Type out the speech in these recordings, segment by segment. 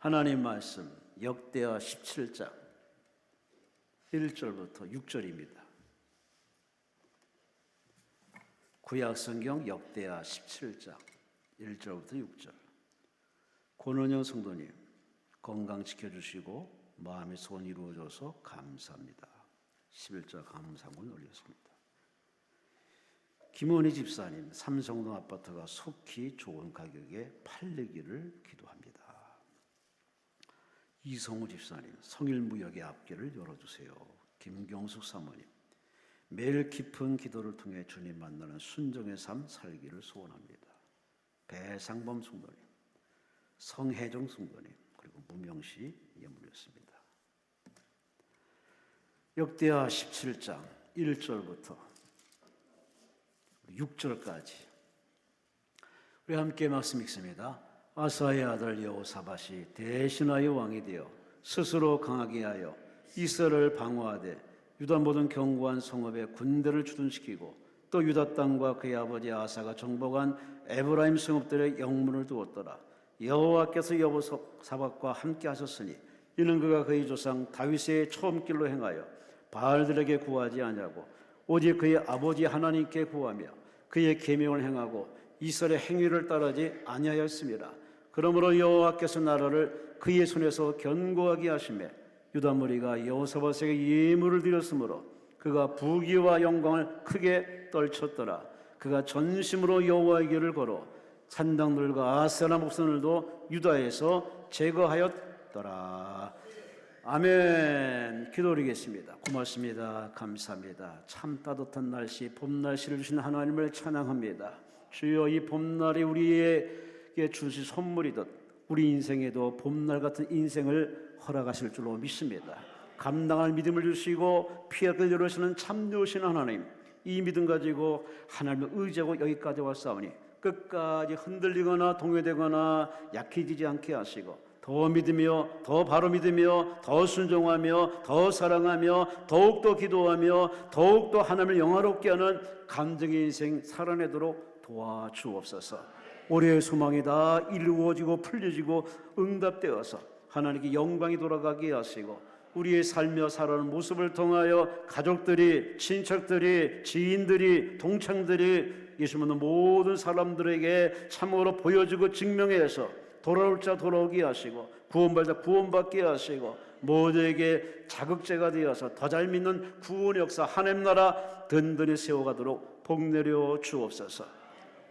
하나님 말씀 역대하 17장 1절부터 6절입니다. 구약성경 역대하 17장 1절부터 6절. 권은영 성도님 건강 지켜주시고 마음의 소원 이루어져서 감사합니다. 11절 감사문 올렸습니다. 김원희 집사님 삼성동 아파트가 속히 좋은 가격에 팔리기를 기도합니다. 이성우 집사님 성일무역의 앞길을 열어주세요. 김경숙 사모님 매일 깊은 기도를 통해 주님 만나는 순종의 삶 살기를 소원합니다. 배상범 성도님, 성혜정 성도님, 그리고 무명씨 예물이었습니다. 역대하 17장 1절부터 6절까지 우리 함께 말씀 읽습니다. 아사의 아들 여호사밧이 대신하여 왕이 되어 스스로 강하게 하여 이스라엘을 방어하되 유다 모든 견고한 성읍에 군대를 주둔시키고 또 유다 땅과 그의 아버지 아사가 정복한 에브라임 성읍들의 영문을 두었더라. 여호와께서 여호사밧과 함께 하셨으니 이는 그가 그의 조상 다윗의 처음길로 행하여 바알들에게 구하지 아니하고 오직 그의 아버지 하나님께 구하며 그의 계명을 행하고 이스라엘의 행위를 따르지 아니하였습니다. 그러므로 여호와께서 나라를 그의 손에서 견고하게 하시매 유다 무리가 여호사밧에게 예물을 드렸으므로 그가 부귀와 영광을 크게 떨쳤더라. 그가 전심으로 여호와의 길을 걸어 산당들과 아세라 목선들도 유다에서 제거하였더라. 아멘. 기도드리겠습니다. 고맙습니다. 감사합니다. 참 따뜻한 날씨, 봄 날씨를 주신 하나님을 찬양합니다. 주여, 이 봄날이 우리에게 주신 선물이듯 우리 인생에도 봄날 같은 인생을 허락하실 줄로 믿습니다. 감당할 믿음을 주시고 피할 열어주시는 참되신 하나님, 이 믿음 가지고 하나님을 의지하고 여기까지 왔사오니 끝까지 흔들리거나 동요되거나 약해지지 않게 하시고 더 믿으며 더 바로 믿으며 더 순종하며 더 사랑하며 더욱더 기도하며 더욱더 하나님을 영화롭게 하는 감정의 인생 살아내도록 도와주옵소서. 올해의 소망이 다 이루어지고 풀려지고 응답되어서 하나님께 영광이 돌아가게 하시고 우리의 살며 살아가는 모습을 통하여 가족들이, 친척들이, 지인들이, 동창들이 예수 믿는 모든 사람들에게 참으로 보여주고 증명해서 돌아올 자 돌아오게 하시고 구원받을 자 구원받게 하시고 모두에게 자극제가 되어서 더 잘 믿는 구원의 역사 하나님 나라 든든히 세워가도록 복내려 주옵소서.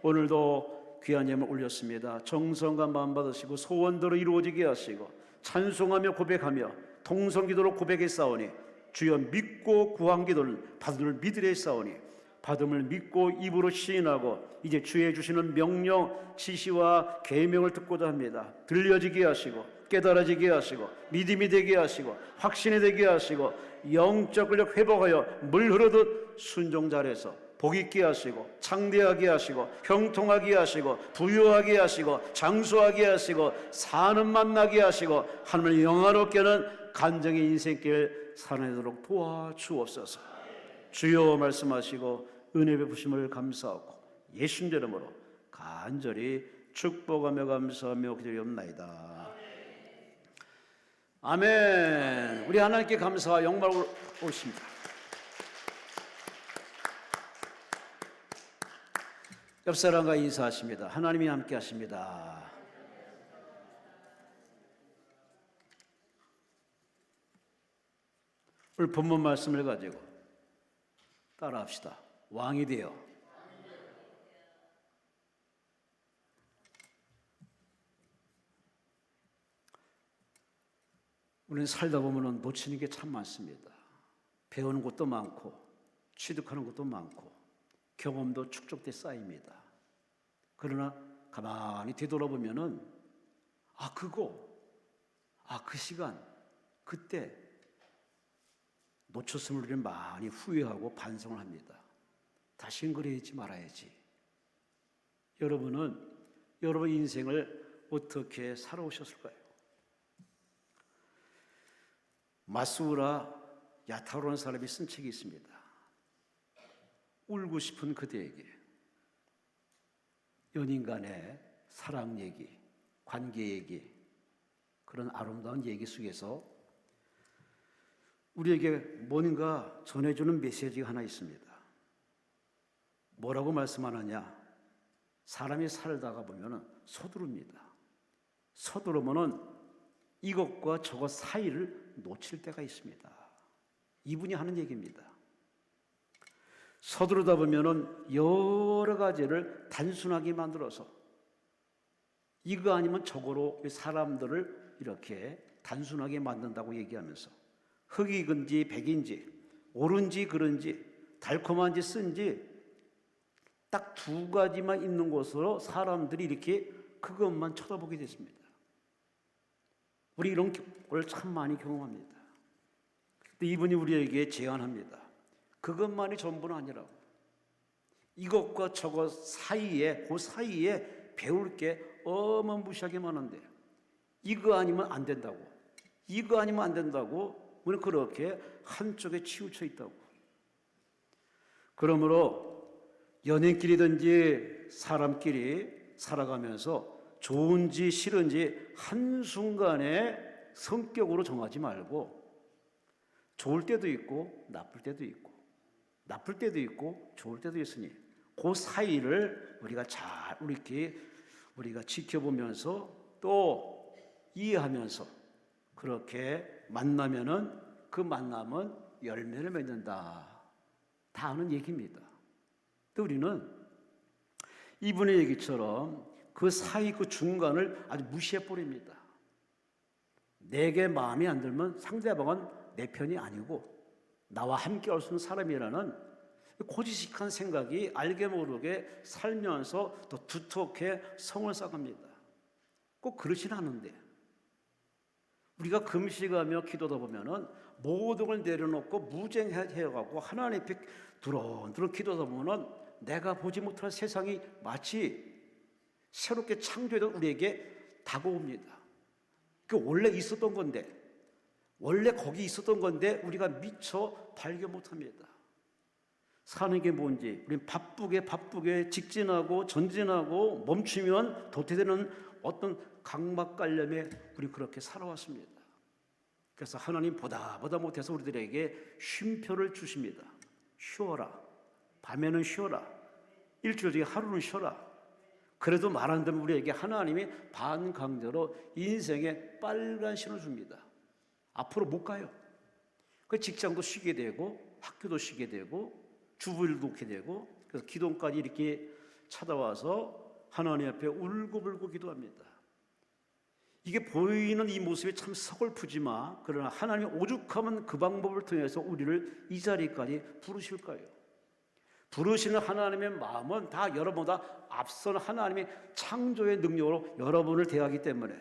오늘도 귀한 예물 올렸습니다. 정성과 마음 받으시고 소원대로 이루어지게 하시고 찬송하며 고백하며 통성기도로 고백했사오니 주여 믿고 구한 기도를 받음을 믿으랬사오니 받음을 믿고 입으로 시인하고 이제 주의 주시는 명령 지시와 계명을 듣고자 합니다. 들려지게 하시고 깨달아지게 하시고 믿음이 되게 하시고 확신이 되게 하시고 영적 근력 회복하여 물 흐르듯 순종 잘해서 복 있게 하시고 창대하게 하시고 형통하게 하시고 부유하게 하시고 장수하게 하시고 사는 만나게 하시고 하나님을 영화롭게 하는 간증의 인생길 살아내도록 도와주옵소서. 주여 말씀하시고 은혜 베푸심을 감사하고 예수님 이름으로 간절히 축복하며 감사하며 기도하옵나이다. 아멘. 우리 하나님께 감사와 영광을 올립니다. 옆 사람과 인사하십니다. 하나님이 함께 하십니다. 오늘 본문 말씀을 가지고 따라합시다. 왕이 되어 우리는 살다 보면 놓치는 게 참 많습니다. 배우는 것도 많고 취득하는 것도 많고 경험도 축적돼 쌓입니다. 그러나 가만히 되돌아보면은 그 시간 그때 놓쳤음을 우리는 많이 후회하고 반성을 합니다. 다시는 그러지 말아야지. 여러분은 여러분 인생을 어떻게 살아오셨을까요? 마스우라 야타로라는 사람이 쓴 책이 있습니다. 울고 싶은 그대에게 연인 간의 사랑 얘기, 관계 얘기, 그런 아름다운 얘기 속에서 우리에게 뭔가 전해주는 메시지가 하나 있습니다. 뭐라고 말씀하느냐? 사람이 살다가 보면 서두릅니다. 서두르면 이것과 저것 사이를 놓칠 때가 있습니다. 이분이 하는 얘기입니다. 서두르다 보면 여러 가지를 단순하게 만들어서 이거 아니면 저거로 사람들을 이렇게 단순하게 만든다고 얘기하면서 흑이건지 백인지 옳은지 그른지 달콤한지 쓴지 딱 두 가지만 있는 곳으로 사람들이 이렇게 그것만 쳐다보게 됐습니다. 우리 이런 걸 참 많이 경험합니다. 근데 이분이 우리에게 제안합니다. 그것만이 전부는 아니라고. 이것과 저것 사이에, 그 사이에 배울 게 어마무시하게 많은데 이거 아니면 안 된다고. 이거 아니면 안 된다고. 우리는 그렇게 한쪽에 치우쳐 있다고. 그러므로 연인끼리든지 사람끼리 살아가면서 좋은지 싫은지 한순간에 성격으로 정하지 말고 좋을 때도 있고 나쁠 때도 있고 나쁠 때도 있고 좋을 때도 있으니 그 사이를 우리가 잘 우리가 지켜보면서 또 이해하면서 그렇게 만나면은 그 만남은 열매를 맺는다. 다 아는 얘기입니다. 또 우리는 이분의 얘기처럼 그 사이 그 중간을 아주 무시해버립니다. 내게 마음에 안 들면 상대방은 내 편이 아니고 나와 함께 할 수 있는 사람이라는 고지식한 생각이 알게 모르게 살면서 더 두텁게 성을 쌓습니다. 꼭 그렇지는 않은데 우리가 금식하며 기도하다 보면은 모든 걸 내려놓고 무쟁해가고 하나님 앞에 두런두런 기도하다 보면은 내가 보지 못할 세상이 마치 새롭게 창조되던 우리에게 다가옵니다. 그 원래 있었던 건데, 원래 거기 있었던 건데 우리가 미처 발견 못합니다. 사는 게 뭔지 우리는 바쁘게 직진하고 전진하고 멈추면 도태되는 어떤 강박관념에 우리 그렇게 살아왔습니다. 그래서 하나님 보다 못해서 우리들에게 쉼표를 주십니다. 쉬어라. 밤에는 쉬어라. 일주일 중에 하루는 쉬어라. 그래도 말 안 되면 우리에게 하나님이 반강제로 인생의 빨간 신을 줍니다. 앞으로 못 가요. 그 직장도 쉬게 되고 학교도 쉬게 되고 주부일도 놓게 되고 그래서 기도까지 이렇게 찾아와서 하나님 앞에 울고불고 기도합니다. 이게 보이는 이 모습이 참 서글프지만 그러나 하나님이 오죽하면 그 방법을 통해서 우리를 이 자리까지 부르실까요? 부르시는 하나님의 마음은 다 여러분보다 앞선 하나님의 창조의 능력으로 여러분을 대하기 때문에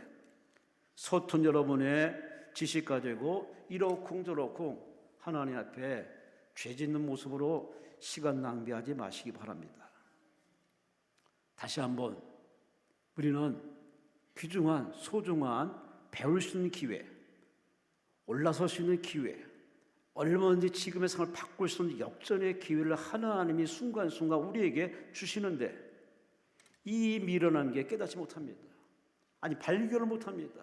서툰 여러분의 지식 가지고 이러쿵저러쿵 하나님 앞에 죄 짓는 모습으로 시간 낭비하지 마시기 바랍니다. 다시 한번 우리는 귀중한 소중한 배울 수 있는 기회, 올라설 수 있는 기회, 얼마든지 지금의 삶을 바꿀 수 있는 역전의 기회를 하나님이 순간순간 우리에게 주시는데 이 미련한 게 깨닫지 못합니다. 아니 발견을 못합니다.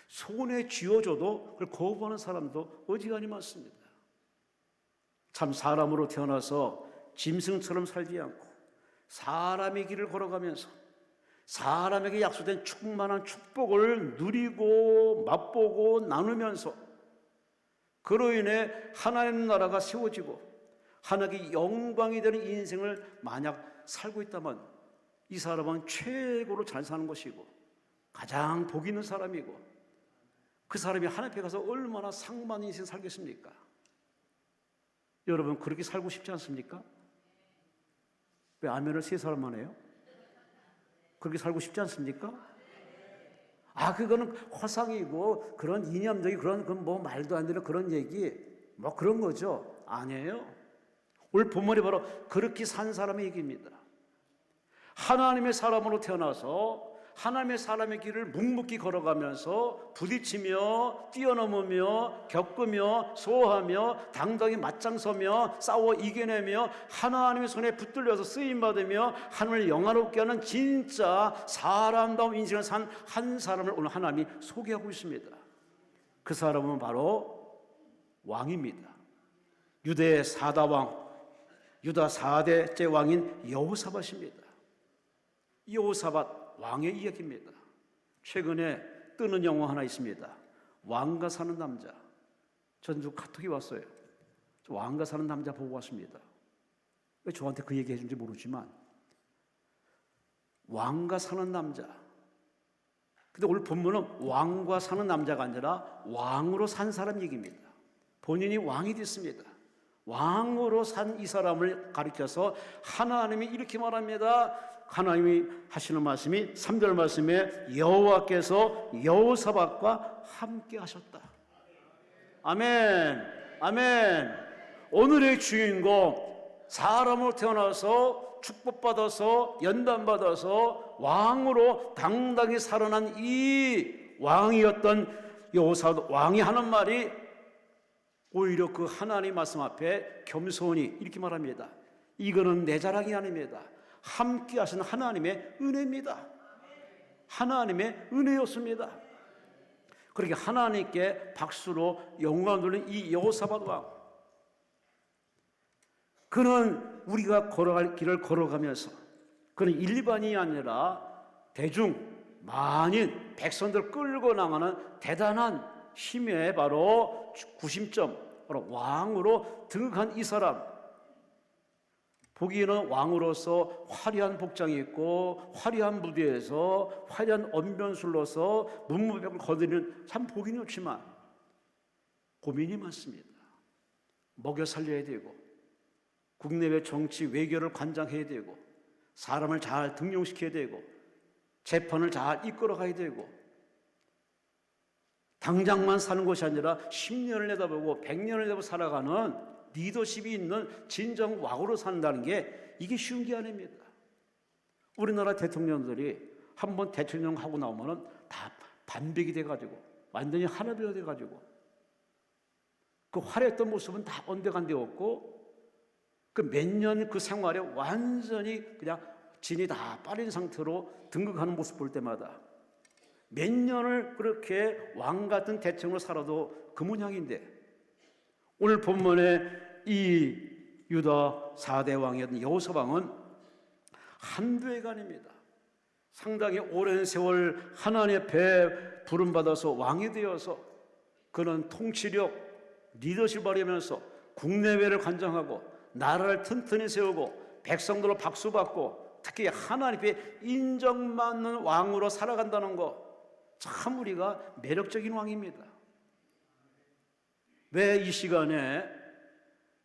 손에 쥐어줘도 그걸 거부하는 사람도 어지간히 많습니다. 참 사람으로 태어나서 짐승처럼 살지 않고 사람의 길을 걸어가면서 사람에게 약속된 충만한 축복을 누리고 맛보고 나누면서 그로 인해 하나님 나라가 세워지고 하나님의 영광이 되는 인생을 만약 살고 있다면 이 사람은 최고로 잘 사는 것이고 가장 복 있는 사람이고 그 사람이 하나님 앞에 가서 얼마나 상만한 인생 살겠습니까? 여러분 그렇게 살고 싶지 않습니까? 왜 아멘을 세 사람만 해요? 그렇게 살고 싶지 않습니까? 그거는 허상이고 그런 이념적인 그런 뭐 말도 안 되는 그런 얘기 뭐 그런 거죠. 아니에요. 오늘 본문이 바로 그렇게 산 사람의 얘기입니다. 하나님의 사람으로 태어나서 하나님의 사람의 길을 묵묵히 걸어가면서 부딪히며 뛰어넘으며 겪으며 소화하며 당당히 맞장서며 싸워 이겨내며 하나님의 손에 붙들려서 쓰임받으며 하나님을 영화롭게 하는 진짜 사람다운 인생을 산 한 사람을 오늘 하나님이 소개하고 있습니다. 그 사람은 바로 왕입니다. 유대 4다왕, 유다 4대째 왕인 여호사밧입니다. 여호사밧 왕의 이야기입니다. 최근에 뜨는 영화 하나 있습니다. 왕과 사는 남자. 전주 카톡이 왔어요. 왕과 사는 남자 보고 왔습니다. 왜 저한테 그 얘기 해준지 모르지만 왕과 사는 남자. 근데 오늘 본문은 왕과 사는 남자가 아니라 왕으로 산 사람 얘기입니다. 본인이 왕이 됐습니다. 왕으로 산 이 사람을 가리켜서 하나님이 이렇게 말합니다. 하나님이 하시는 말씀이 3절 말씀에 여호와께서 여호사밧과 함께 하셨다. 아멘, 아멘. 오늘의 주인공, 사람으로 태어나서 축복받아서 연단받아서 왕으로 당당히 살아난 이 왕이었던 여호사밧 왕이 하는 말이 오히려 그 하나님 말씀 앞에 겸손히 이렇게 말합니다. 이거는 내 자랑이 아닙니다. 함께 하신 하나님의 은혜입니다. 하나님의 은혜였습니다. 그렇게 하나님께 박수로 영광 돌린 이 여호사밧 왕, 그는 우리가 걸어갈 길을 걸어가면서 그는 일반인이 아니라 대중, 만인, 백성들 끌고 나가는 대단한 힘의 바로 구심점, 바로 왕으로 등극한 이 사람. 보기에는 왕으로서 화려한 복장이 있고 화려한 무대에서 화려한 언변술로서 문무백을 거두는 참 보기 좋지만 고민이 많습니다. 먹여 살려야 되고 국내외 정치 외교를 관장해야 되고 사람을 잘 등용시켜야 되고 재판을 잘 이끌어가야 되고 당장만 사는 것이 아니라 10년을 내다보고 100년을 내다보고 살아가는 리더십이 있는 진정 왕으로 산다는 게 이게 쉬운 게 아닙니다. 우리나라 대통령들이 한번 대통령 하고 나오면 다 반백이 돼가지고 완전히 하나되어 돼가지고 그 화려했던 모습은 다 언데간데없고 그 몇 년 그 생활에 완전히 그냥 진이 다 빠진 상태로 등극하는 모습 볼 때마다 몇 년을 그렇게 왕 같은 대통령으로 살아도 그 모양인데 오늘 본문에 이 유다 4대 왕이었던 여호사밧은 한두 해가 아닙니다. 상당히 오랜 세월 하나님 앞에 부름받아서 왕이 되어서 그는 통치력, 리더십을 발휘하면서 국내외를 관장하고 나라를 튼튼히 세우고 백성들로 박수받고 특히 하나님 앞에 인정받는 왕으로 살아간다는 것, 참 우리가 매력적인 왕입니다. 왜 이 시간에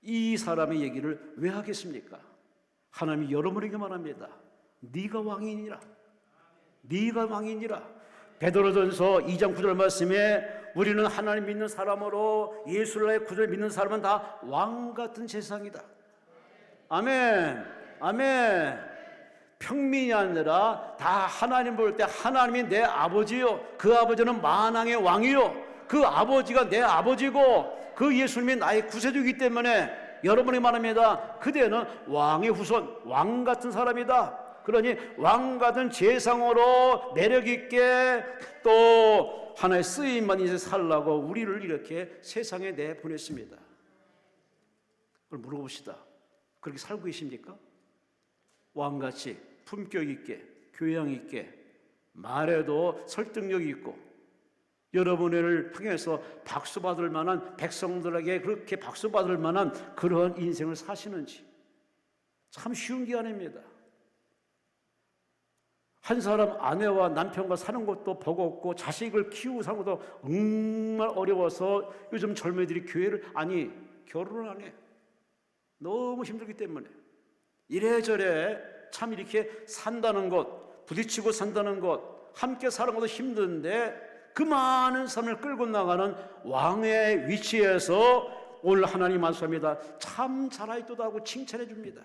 이 사람의 얘기를 왜 하겠습니까? 하나님이 여러분에게 말합니다. 네가 왕이니라. 네가 왕이니라. 베드로전서 2장 9절 말씀에 우리는 하나님 믿는 사람으로 예수를 9절 믿는 사람은 다 왕 같은 세상이다. 아멘, 아멘. 평민이 아니라 다 하나님 볼 때 하나님이 내 아버지요, 그 아버지는 만왕의 왕이요, 그 아버지가 내 아버지고 그 예수님이 나의 구세주이기 때문에 여러분이 말합니다. 그대는 왕의 후손, 왕 같은 사람이다. 그러니 왕 같은 재상으로 매력 있게 또 하나의 쓰임만 이제 살라고 우리를 이렇게 세상에 내보냈습니다. 그걸 물어봅시다. 그렇게 살고 계십니까? 왕같이 품격 있게, 교양 있게, 말에도 설득력 있고 여러분을 향해서 박수받을 만한, 백성들에게 그렇게 박수받을 만한 그런 인생을 사시는지 참 쉬운 게 아닙니다. 한 사람 아내와 남편과 사는 것도 버겁고 자식을 키우고 사는 것도 정말 어려워서 요즘 젊은이들이 교회를 결혼을 안 해. 너무 힘들기 때문에 이래저래 참 이렇게 산다는 것, 부딪히고 산다는 것, 함께 사는 것도 힘든데 그 많은 삶을 끌고 나가는 왕의 위치에서 오늘 하나님 말씀합니다. 참 잘하였도다 하고 칭찬해 줍니다.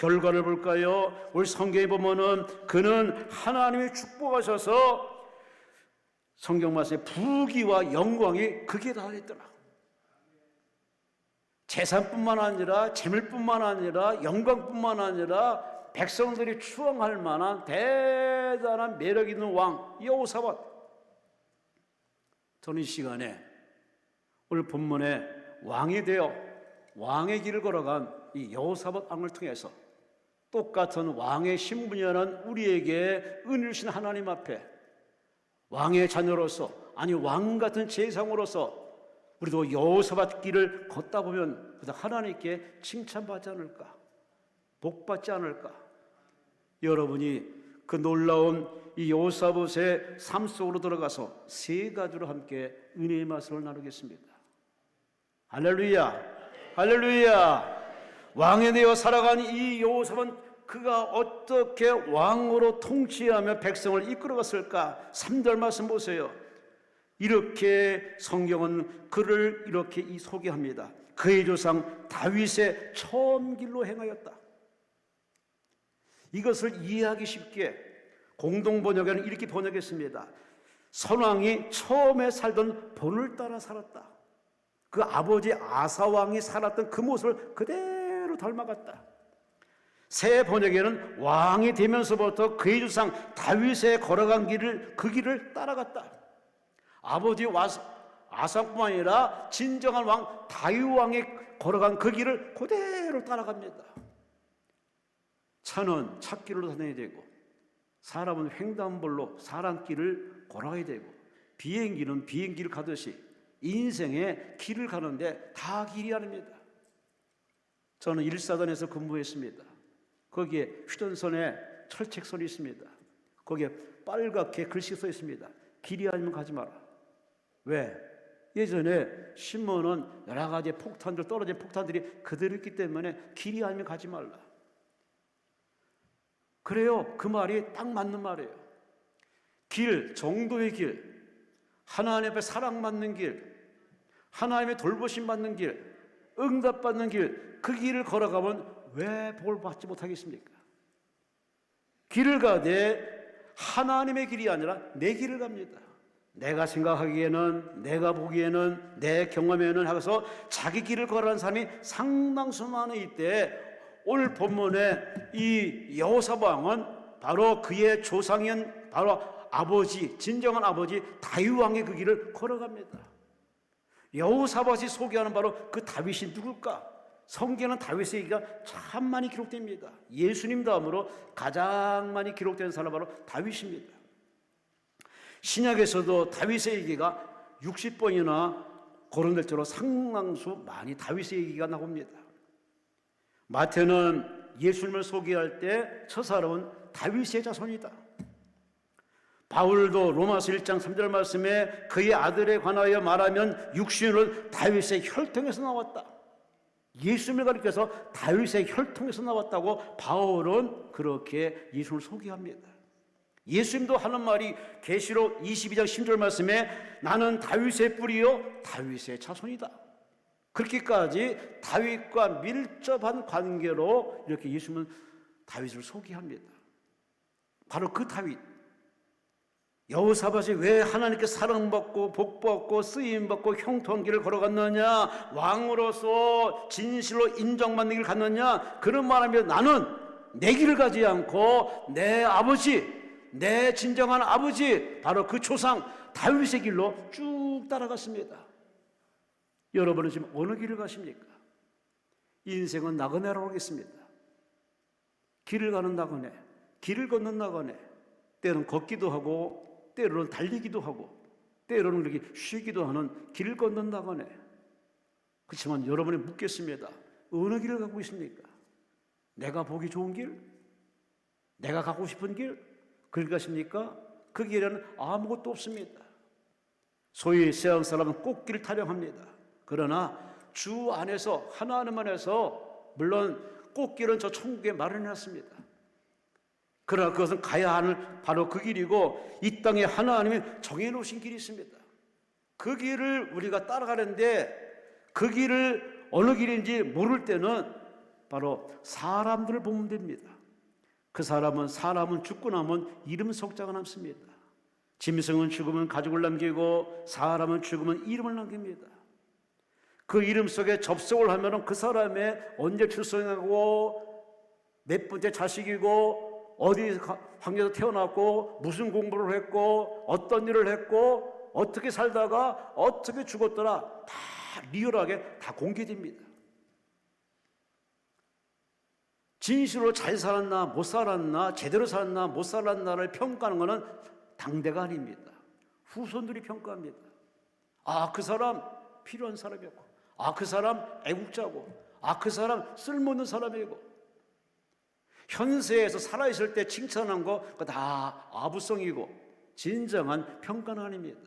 결과를 볼까요? 우리 성경에 보면은 그는 하나님이 축복하셔서 성경 말씀에 부귀와 영광이 극에 달했더라. 재산뿐만 아니라 재물뿐만 아니라 영광뿐만 아니라 백성들이 추앙할 만한 대단한 매력 있는 왕 여호사밧. 저는 이 시간에 오늘 본문에 왕이 되어 왕의 길을 걸어간 이 여호사밧 왕을 통해서 똑같은 왕의 신분이라는 우리에게 은혜를 주신 하나님 앞에 왕의 자녀로서, 아니 왕 같은 제사장으로서 우리도 여호사밧 길을 걷다 보면 하나님께 칭찬받지 않을까, 복받지 않을까. 여러분이 그 놀라운 이 여호사밧의 삶 속으로 들어가서 세 가지로 함께 은혜의 말씀을 나누겠습니다. 할렐루야, 할렐루야. 왕에 되어 살아간 이 여호사밧은 그가 어떻게 왕으로 통치하며 백성을 이끌어갔을까? 3절 말씀 보세요. 이렇게 성경은 그를 이렇게 소개합니다. 그의 조상 다윗의 처음 길로 행하였다. 이것을 이해하기 쉽게 공동 번역에는 이렇게 번역했습니다. 선왕이 처음에 살던 본을 따라 살았다. 그 아버지 아사왕이 살았던 그 모습을 그대로 닮아갔다. 새 번역에는 왕이 되면서부터 그의 조상 다윗의 걸어간 길을, 그 길을 따라갔다. 아버지 아사뿐만 아니라 진정한 왕 다윗 왕이 걸어간 그 길을 그대로 따라갑니다. 차는 찻길로 다녀야 되고, 사람은 횡단볼로 사람길을 걸어야 되고, 비행기는 비행기를 가듯이 인생의 길을 가는데 다 길이 아닙니다. 저는 일사단에서 근무했습니다. 거기에 휴전선에 철책선이 있습니다. 거기에 빨갛게 글씨 써 있습니다. 길이 아니면 가지 마라. 왜? 예전에 신문은 여러 가지 폭탄들, 떨어진 폭탄들이 그대로 있기 때문에 길이 아니면 가지 말라. 그래요. 그 말이 딱 맞는 말이에요. 길, 정도의 길, 하나님 앞에 사랑받는 길, 하나님의 돌보심 받는 길, 응답받는 길, 그 길을 걸어가면 왜 복을 받지 못하겠습니까? 길을 가되 하나님의 길이 아니라 내 길을 갑니다. 내가 생각하기에는, 내가 보기에는, 내 경험에는 하고서 자기 길을 걸어가는 사람이 상당수 많은 이때 오늘 본문에 이 여호사밧 왕은 바로 그의 조상인 바로 아버지, 진정한 아버지 다윗 왕의 그 길을 걸어갑니다. 여호사밧이 소개하는 바로 그 다윗이 누굴까? 성경에는 다윗의 얘기가 참 많이 기록됩니다. 예수님 다음으로 가장 많이 기록된 사람 바로 다윗입니다. 신약에서도 다윗의 얘기가 60번이나 거론될 정도로 상당수 많이 다윗의 얘기가 나옵니다. 마태는 예수님을 소개할 때 저 사람은 다윗의 자손이다. 바울도 로마서 1장 3절 말씀에 그의 아들에 관하여 말하면 육신은 다윗의 혈통에서 나왔다. 예수님을 가리켜서 다윗의 혈통에서 나왔다고 바울은 그렇게 예수님을 소개합니다. 예수님도 하는 말이 계시록 22장 10절 말씀에 나는 다윗의 뿌리요 다윗의 자손이다. 그렇게까지 다윗과 밀접한 관계로 이렇게 예수님은 다윗을 소개합니다. 바로 그 다윗, 여호사밧이 왜 하나님께 사랑받고 복받고 쓰임받고 형통한 길을 걸어갔느냐, 왕으로서 진실로 인정받는 길을 갔느냐, 그런 말하면 나는 내 길을 가지 않고 내 아버지, 내 진정한 아버지 바로 그 조상 다윗의 길로 쭉 따라갔습니다. 여러분은 지금 어느 길을 가십니까? 인생은 나그네라고 하겠습니다. 길을 가는 나그네, 길을 걷는 나그네, 때로는 걷기도 하고 때로는 달리기도 하고 때로는 그렇게 쉬기도 하는 길을 걷는 나그네. 그렇지만 여러분이 묻겠습니다. 어느 길을 가고 있습니까? 내가 보기 좋은 길? 내가 가고 싶은 길? 그길 가십니까? 그 길에는 아무것도 없습니다. 소위 세상 사람은 꽃길을 타령합니다. 그러나 주 안에서, 하나님 안에서 물론 꽃길은 저 천국에 마련해놨습니다. 그러나 그것은 가야 하는 바로 그 길이고 이 땅에 하나님이 정해놓으신 길이 있습니다. 그 길을 우리가 따라가는데 그 길을 어느 길인지 모를 때는 바로 사람들을 보면 됩니다. 그 사람은 죽고 나면 이름 석자가 남습니다. 짐승은 죽으면 가죽을 남기고 사람은 죽으면 이름을 남깁니다. 그 이름 속에 접속을 하면 그 사람의 언제 출생하고 몇 번째 자식이고 어디 환경에서 태어났고 무슨 공부를 했고 어떤 일을 했고 어떻게 살다가 어떻게 죽었더라 다 리얼하게 다 공개됩니다. 진실로 잘 살았나 못 살았나 제대로 살았나 못 살았나를 평가하는 것은 당대가 아닙니다. 후손들이 평가합니다. 아, 그 사람 필요한 사람이었고, 아, 그 사람 애국자고, 아, 그 사람 쓸모있는 사람이고. 현세에서 살아있을 때 칭찬한 거 그거 다 아부성이고 진정한 평가는 아닙니다.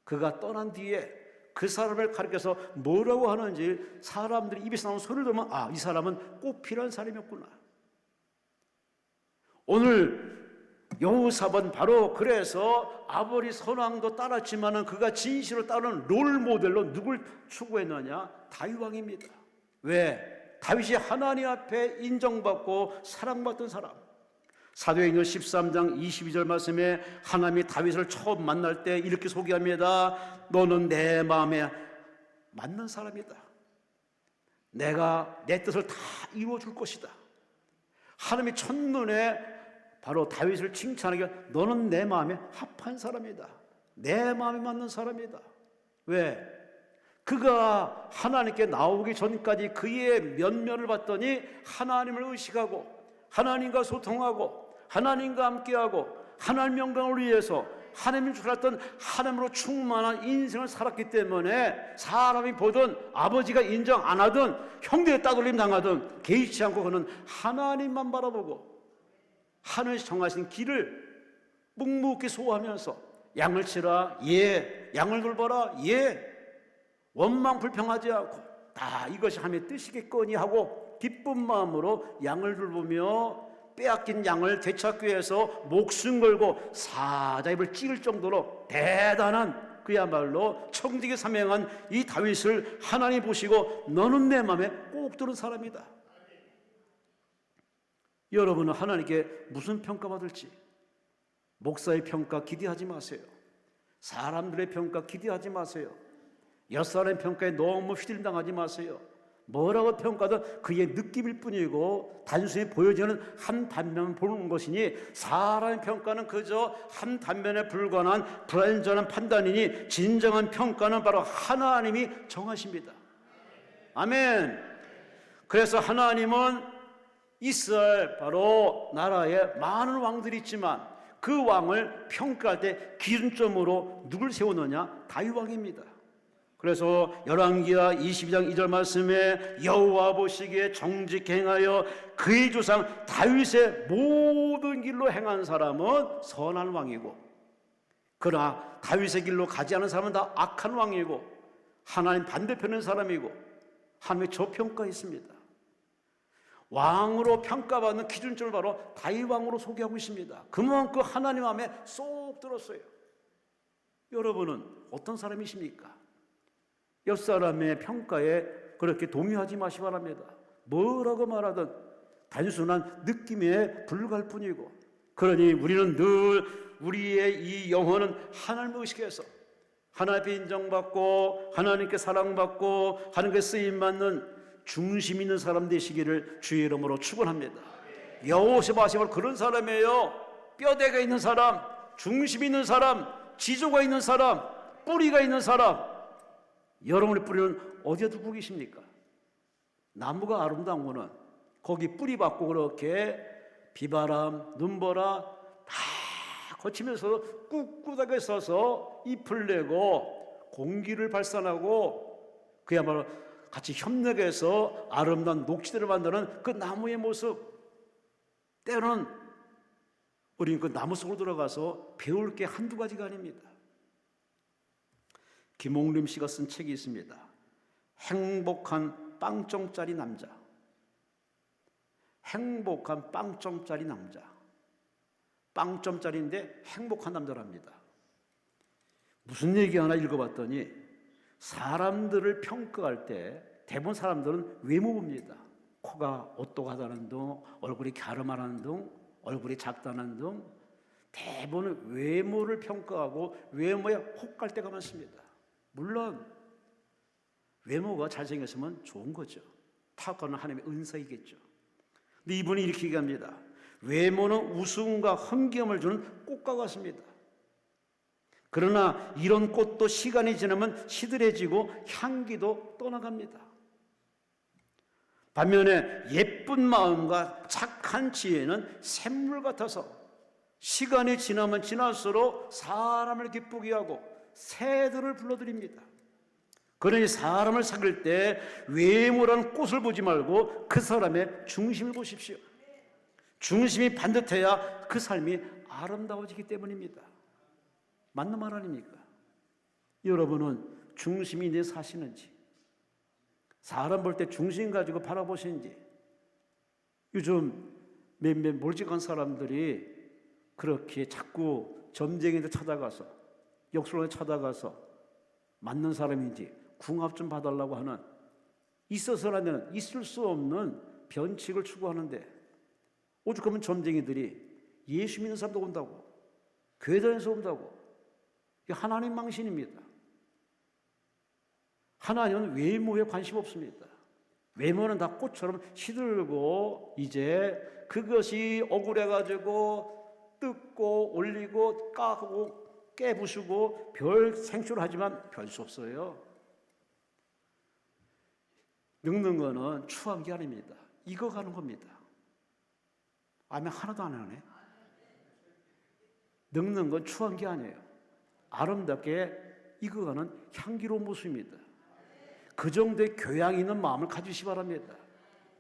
그가 떠난 뒤에 그 사람을 가리켜서 뭐라고 하는지 사람들이 입에서 나오는 소리를 들으면 아, 이 사람은 꼭 필요한 사람이었구나. 오늘 여호사밧은 바로 그래서 아버지 선왕도 따랐지만은 그가 진실로 따르는 롤 모델로 누굴 추구했느냐? 다윗 왕입니다. 왜? 다윗이 하나님 앞에 인정받고 사랑받던 사람. 사도행전 13장 22절 말씀에 하나님이 다윗을 처음 만날 때 이렇게 소개합니다. 너는 내 마음에 맞는 사람이다. 내가 내 뜻을 다 이루어줄 것이다. 하나님이 첫눈에 바로 다윗을 칭찬하기에 너는 내 마음에 합한 사람이다. 내 마음에 맞는 사람이다. 왜? 그가 하나님께 나오기 전까지 그의 면면을 봤더니 하나님을 의식하고 하나님과 소통하고 하나님과 함께하고 하나님 영광을 위해서 하나님을 줄 알았던 하나님으로 충만한 인생을 살았기 때문에 사람이 보든 아버지가 인정 안 하든 형제의 따돌림 당하든 개의치 않고 그는 하나님만 바라보고 하늘에서 정하신 길을 묵묵히 소화하면서 양을 치라 예, 양을 돌봐라 예, 원망 불평하지 않고 다 이것이 하나님의 뜻이겠거니 하고 기쁜 마음으로 양을 돌보며 빼앗긴 양을 되찾기 위해서 목숨 걸고 사자입을 찌를 정도로 대단한 그야말로 청지기 사명한 이 다윗을 하나님 보시고 너는 내 마음에 꼭 드는 사람이다. 여러분은 하나님께 무슨 평가받을지 목사의 평가 기대하지 마세요. 사람들의 평가 기대하지 마세요. 옆사람의 평가에 너무 휘둘당하지 마세요. 뭐라고 평가든 그의 느낌일 뿐이고 단순히 보여지는 한 단면을 보는 것이니 사람의 평가는 그저 한 단면에 불과한 불완전한 판단이니 진정한 평가는 바로 하나님이 정하십니다. 아멘. 그래서 하나님은 이스라엘 바로 나라에 많은 왕들이 있지만 그 왕을 평가할 때 기준점으로 누굴 세우느냐? 다윗 왕입니다. 그래서 열왕기하 22장 2절 말씀에 여호와 보시기에 정직히 행하여 그의 조상 다윗의 모든 길로 행한 사람은 선한 왕이고 그러나 다윗의 길로 가지 않은 사람은 다 악한 왕이고 하나님 반대편의 사람이고 하나님의 저평가했습니다. 왕으로 평가받는 기준점을 바로 다윗 왕으로 소개하고 있습니다. 그만큼 하나님 마음에 쏙 들었어요. 여러분은 어떤 사람이십니까? 옆 사람의 평가에 그렇게 동의하지 마시기 바랍니다. 뭐라고 말하든 단순한 느낌에 불과할 뿐이고 그러니 우리는 늘 우리의 이 영혼은 하나님을 의식해서 하나님께 인정받고 하나님께 사랑받고 하나님께 쓰임받는 중심 있는 사람 되시기를 주의 이름으로 축원합니다. 여호사밧이 그런 사람이에요. 뼈대가 있는 사람, 중심 있는 사람, 지조가 있는 사람, 뿌리가 있는 사람. 여러분의 뿌리는 어디에 두고 계십니까? 나무가 아름다운 거는 거기 뿌리 받고 그렇게 비바람, 눈보라 다 거치면서 꿋꿋하게 서서 잎을 내고 공기를 발산하고 그야말로 같이 협력해서 아름다운 녹지들을 만드는 그 나무의 모습. 때로는 우리는 그 나무 속으로 들어가서 배울 게 한두 가지가 아닙니다. 김홍림 씨가 쓴 책이 있습니다. 행복한 빵점짜리 남자. 행복한 빵점짜리 남자. 빵점짜리인데 행복한 남자랍니다. 무슨 얘기 하나 읽어봤더니 사람들을 평가할 때 대부분 사람들은 외모 봅니다. 코가 오똑하다는 둥, 얼굴이 갸름하다는 둥, 얼굴이 작다는 둥, 대부분 외모를 평가하고 외모에 혹할 때가 많습니다. 물론 외모가 잘생겼으면 좋은 거죠. 탁월한 하나님의 은사이겠죠. 근데 이분이 이렇게 얘기합니다. 외모는 웃음과 흥겨움을 주는 꽃과 같습니다. 그러나 이런 꽃도 시간이 지나면 시들해지고 향기도 떠나갑니다. 반면에 예쁜 마음과 착한 지혜는 샘물 같아서 시간이 지나면 지날수록 사람을 기쁘게 하고 새들을 불러들입니다. 그러니 사람을 사귈 때 외모라는 꽃을 보지 말고 그 사람의 중심을 보십시오. 중심이 반듯해야 그 삶이 아름다워지기 때문입니다. 맞는 말 아닙니까? 여러분은 중심이 이제 사시는지, 사람 볼 때 중심 가지고 바라보시는지. 요즘 몇몇 몰직한 사람들이 그렇게 자꾸 점쟁이들 찾아가서, 역술원에 찾아가서 맞는 사람인지 궁합 좀 봐달라고 하는, 있어서라면 있을 수 없는 변칙을 추구하는데, 오죽하면 점쟁이들이 예수 믿는 사람도 온다고, 교회 다니면서 온다고. 이게 하나님 망신입니다. 하나님은 외모에 관심 없습니다. 외모는 다 꽃처럼 시들고 이제 그것이 억울해가지고 뜯고 올리고 까고 깨부수고 별 생출하지만 별 수 없어요. 늙는 거는 추한 게 아닙니다. 익어가는 겁니다. 아멘 하나도 안 하네. 늙는 건 추한 게 아니에요. 아름답게 익어가는 향기로운 모습입니다. 그 정도의 교양 있는 마음을 가지시기 바랍니다.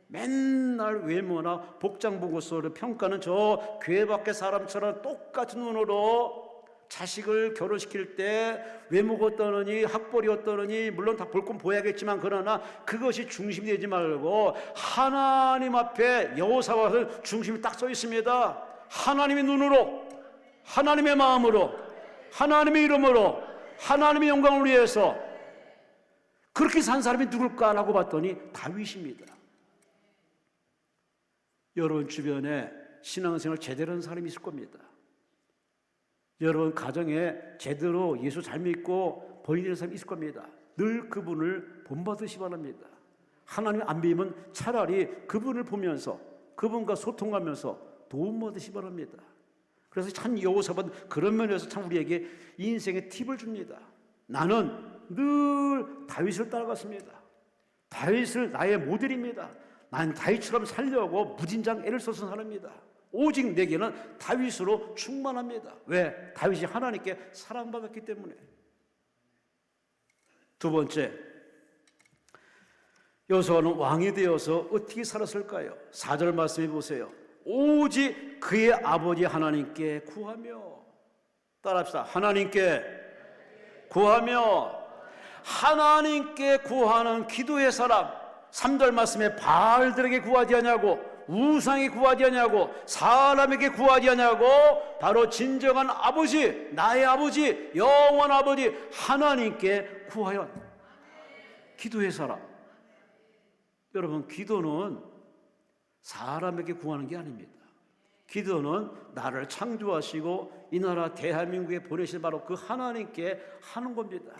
맨날 외모나 복장 보고서를 평가는 저 교회 밖의 사람처럼 똑같은 눈으로 자식을 결혼시킬 때 외모가 어떠느니 학벌이 어떠느니 물론 다 볼 건 보야겠지만 그러나 그것이 중심이 되지 말고 하나님 앞에 여호사밧은 중심이 딱 서 있습니다. 하나님의 눈으로, 하나님의 마음으로, 하나님의 이름으로, 하나님의 영광을 위해서 그렇게 산 사람이 누굴까라고 봤더니 다윗입니다. 여러분 주변에 신앙생활 제대로 하는 사람이 있을 겁니다. 여러분 가정에 제대로 예수 잘 믿고 보이는 사람이 있을 겁니다. 늘 그분을 본받으시기 바랍니다. 하나님 안 믿으면 차라리 그분을 보면서 그분과 소통하면서 도움받으시기 바랍니다. 그래서 참 여호사밧은 그런 면에서 참 우리에게 인생의 팁을 줍니다. 나는 늘 다윗을 따라갔습니다. 다윗을 나의 모델입니다. 난 다윗처럼 살려고 무진장 애를 써서 사람입니다. 오직 내게는 다윗으로 충만합니다. 왜? 다윗이 하나님께 사랑받았기 때문에. 두 번째, 여호사밧은 왕이 되어서 어떻게 살았을까요? 4절 말씀해 보세요. 오직 그의 아버지 하나님께 구하며, 따라합시다. 하나님께 구하며. 하나님께 구하는 기도의 사람, 3절 말씀에 바알들에게 구하지 않냐고, 우상이 구하지 않냐고, 사람에게 구하지 않냐고, 바로 진정한 아버지, 나의 아버지, 영원 아버지 하나님께 구하여. 기도의 사람. 여러분 기도는 사람에게 구하는 게 아닙니다. 기도는 나를 창조하시고 이 나라 대한민국에 보내신 바로 그 하나님께 하는 겁니다.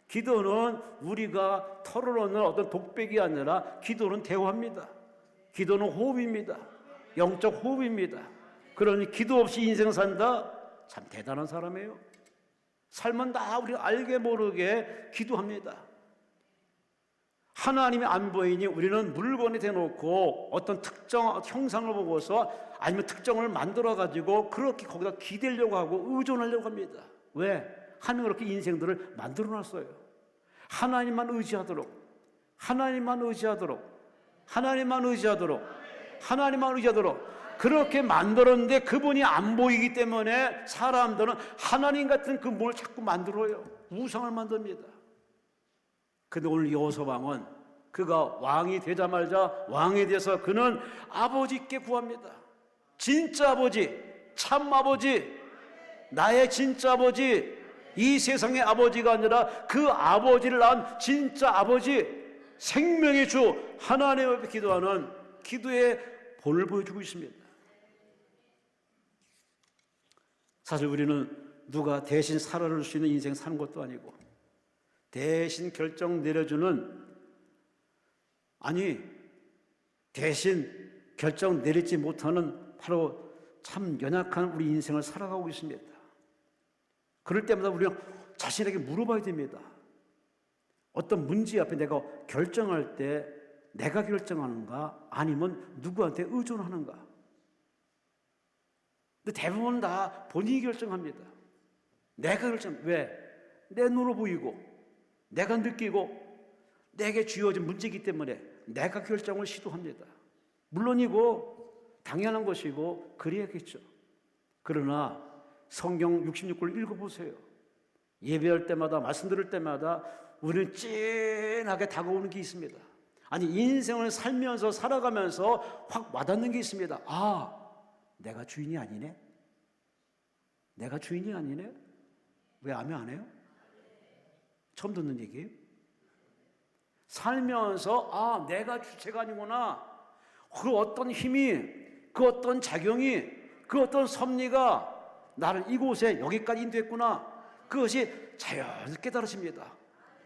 기도는 우리가 털어놓는 어떤 독백이 아니라 기도는 대화입니다. 기도는 호흡입니다. 영적 호흡입니다. 그러니 기도 없이 인생 산다? 참 대단한 사람이에요. 삶은 다 우리가 알게 모르게 기도합니다. 하나님이 안 보이니 우리는 물건에 대놓고 어떤 특정 형상을 보고서 아니면 특정을 만들어가지고 그렇게 거기다 기대려고 하고 의존하려고 합니다. 왜? 하나님은 그렇게 인생들을 만들어놨어요. 하나님만 의지하도록, 하나님만 의지하도록, 하나님만 의지하도록, 하나님만 의지하도록 그렇게 만들었는데 그분이 안 보이기 때문에 사람들은 하나님 같은 그 뭘 자꾸 만들어요. 우상을 만듭니다. 근데 오늘 여호사밧은 그가 왕이 되자마자 왕이 돼서 그는 아버지께 구합니다. 진짜 아버지, 참 아버지, 나의 진짜 아버지, 이 세상의 아버지가 아니라 그 아버지를 낳은 진짜 아버지, 생명의 주 하나님 앞에 기도하는 기도의 본을 보여주고 있습니다. 사실 우리는 누가 대신 살아줄 수 있는 인생 사는 것도 아니고, 대신 결정 내려주는, 대신 결정 내리지 못하는 바로 참 연약한 우리 인생을 살아가고 있습니다. 그럴 때마다 우리가 자신에게 물어봐야 됩니다. 어떤 문제 앞에 내가 결정할 때 내가 결정하는가 아니면 누구한테 의존하는가. 근데 대부분 다 본인이 결정합니다. 내가 결정. 왜? 내 눈으로 보이고 내가 느끼고 내게 주어진 문제이기 때문에 내가 결정을 시도합니다. 물론이고 당연한 것이고 그래야겠죠. 그러나 성경 66권을 읽어보세요. 예배할 때마다 말씀 들을 때마다 우리는 찐하게 다가오는 게 있습니다. 아니, 인생을 살면서 살아가면서 확 와닿는 게 있습니다. 아, 내가 주인이 아니네? 내가 주인이 아니네? 왜 아멘 안 해요? 처음 듣는 얘기예요? 살면서 아, 내가 주체가 아니구나. 그 어떤 힘이, 그 어떤 작용이, 그 어떤 섭리가 나를 이곳에 여기까지 인도했구나. 그것이 자연스럽게 깨달아집니다.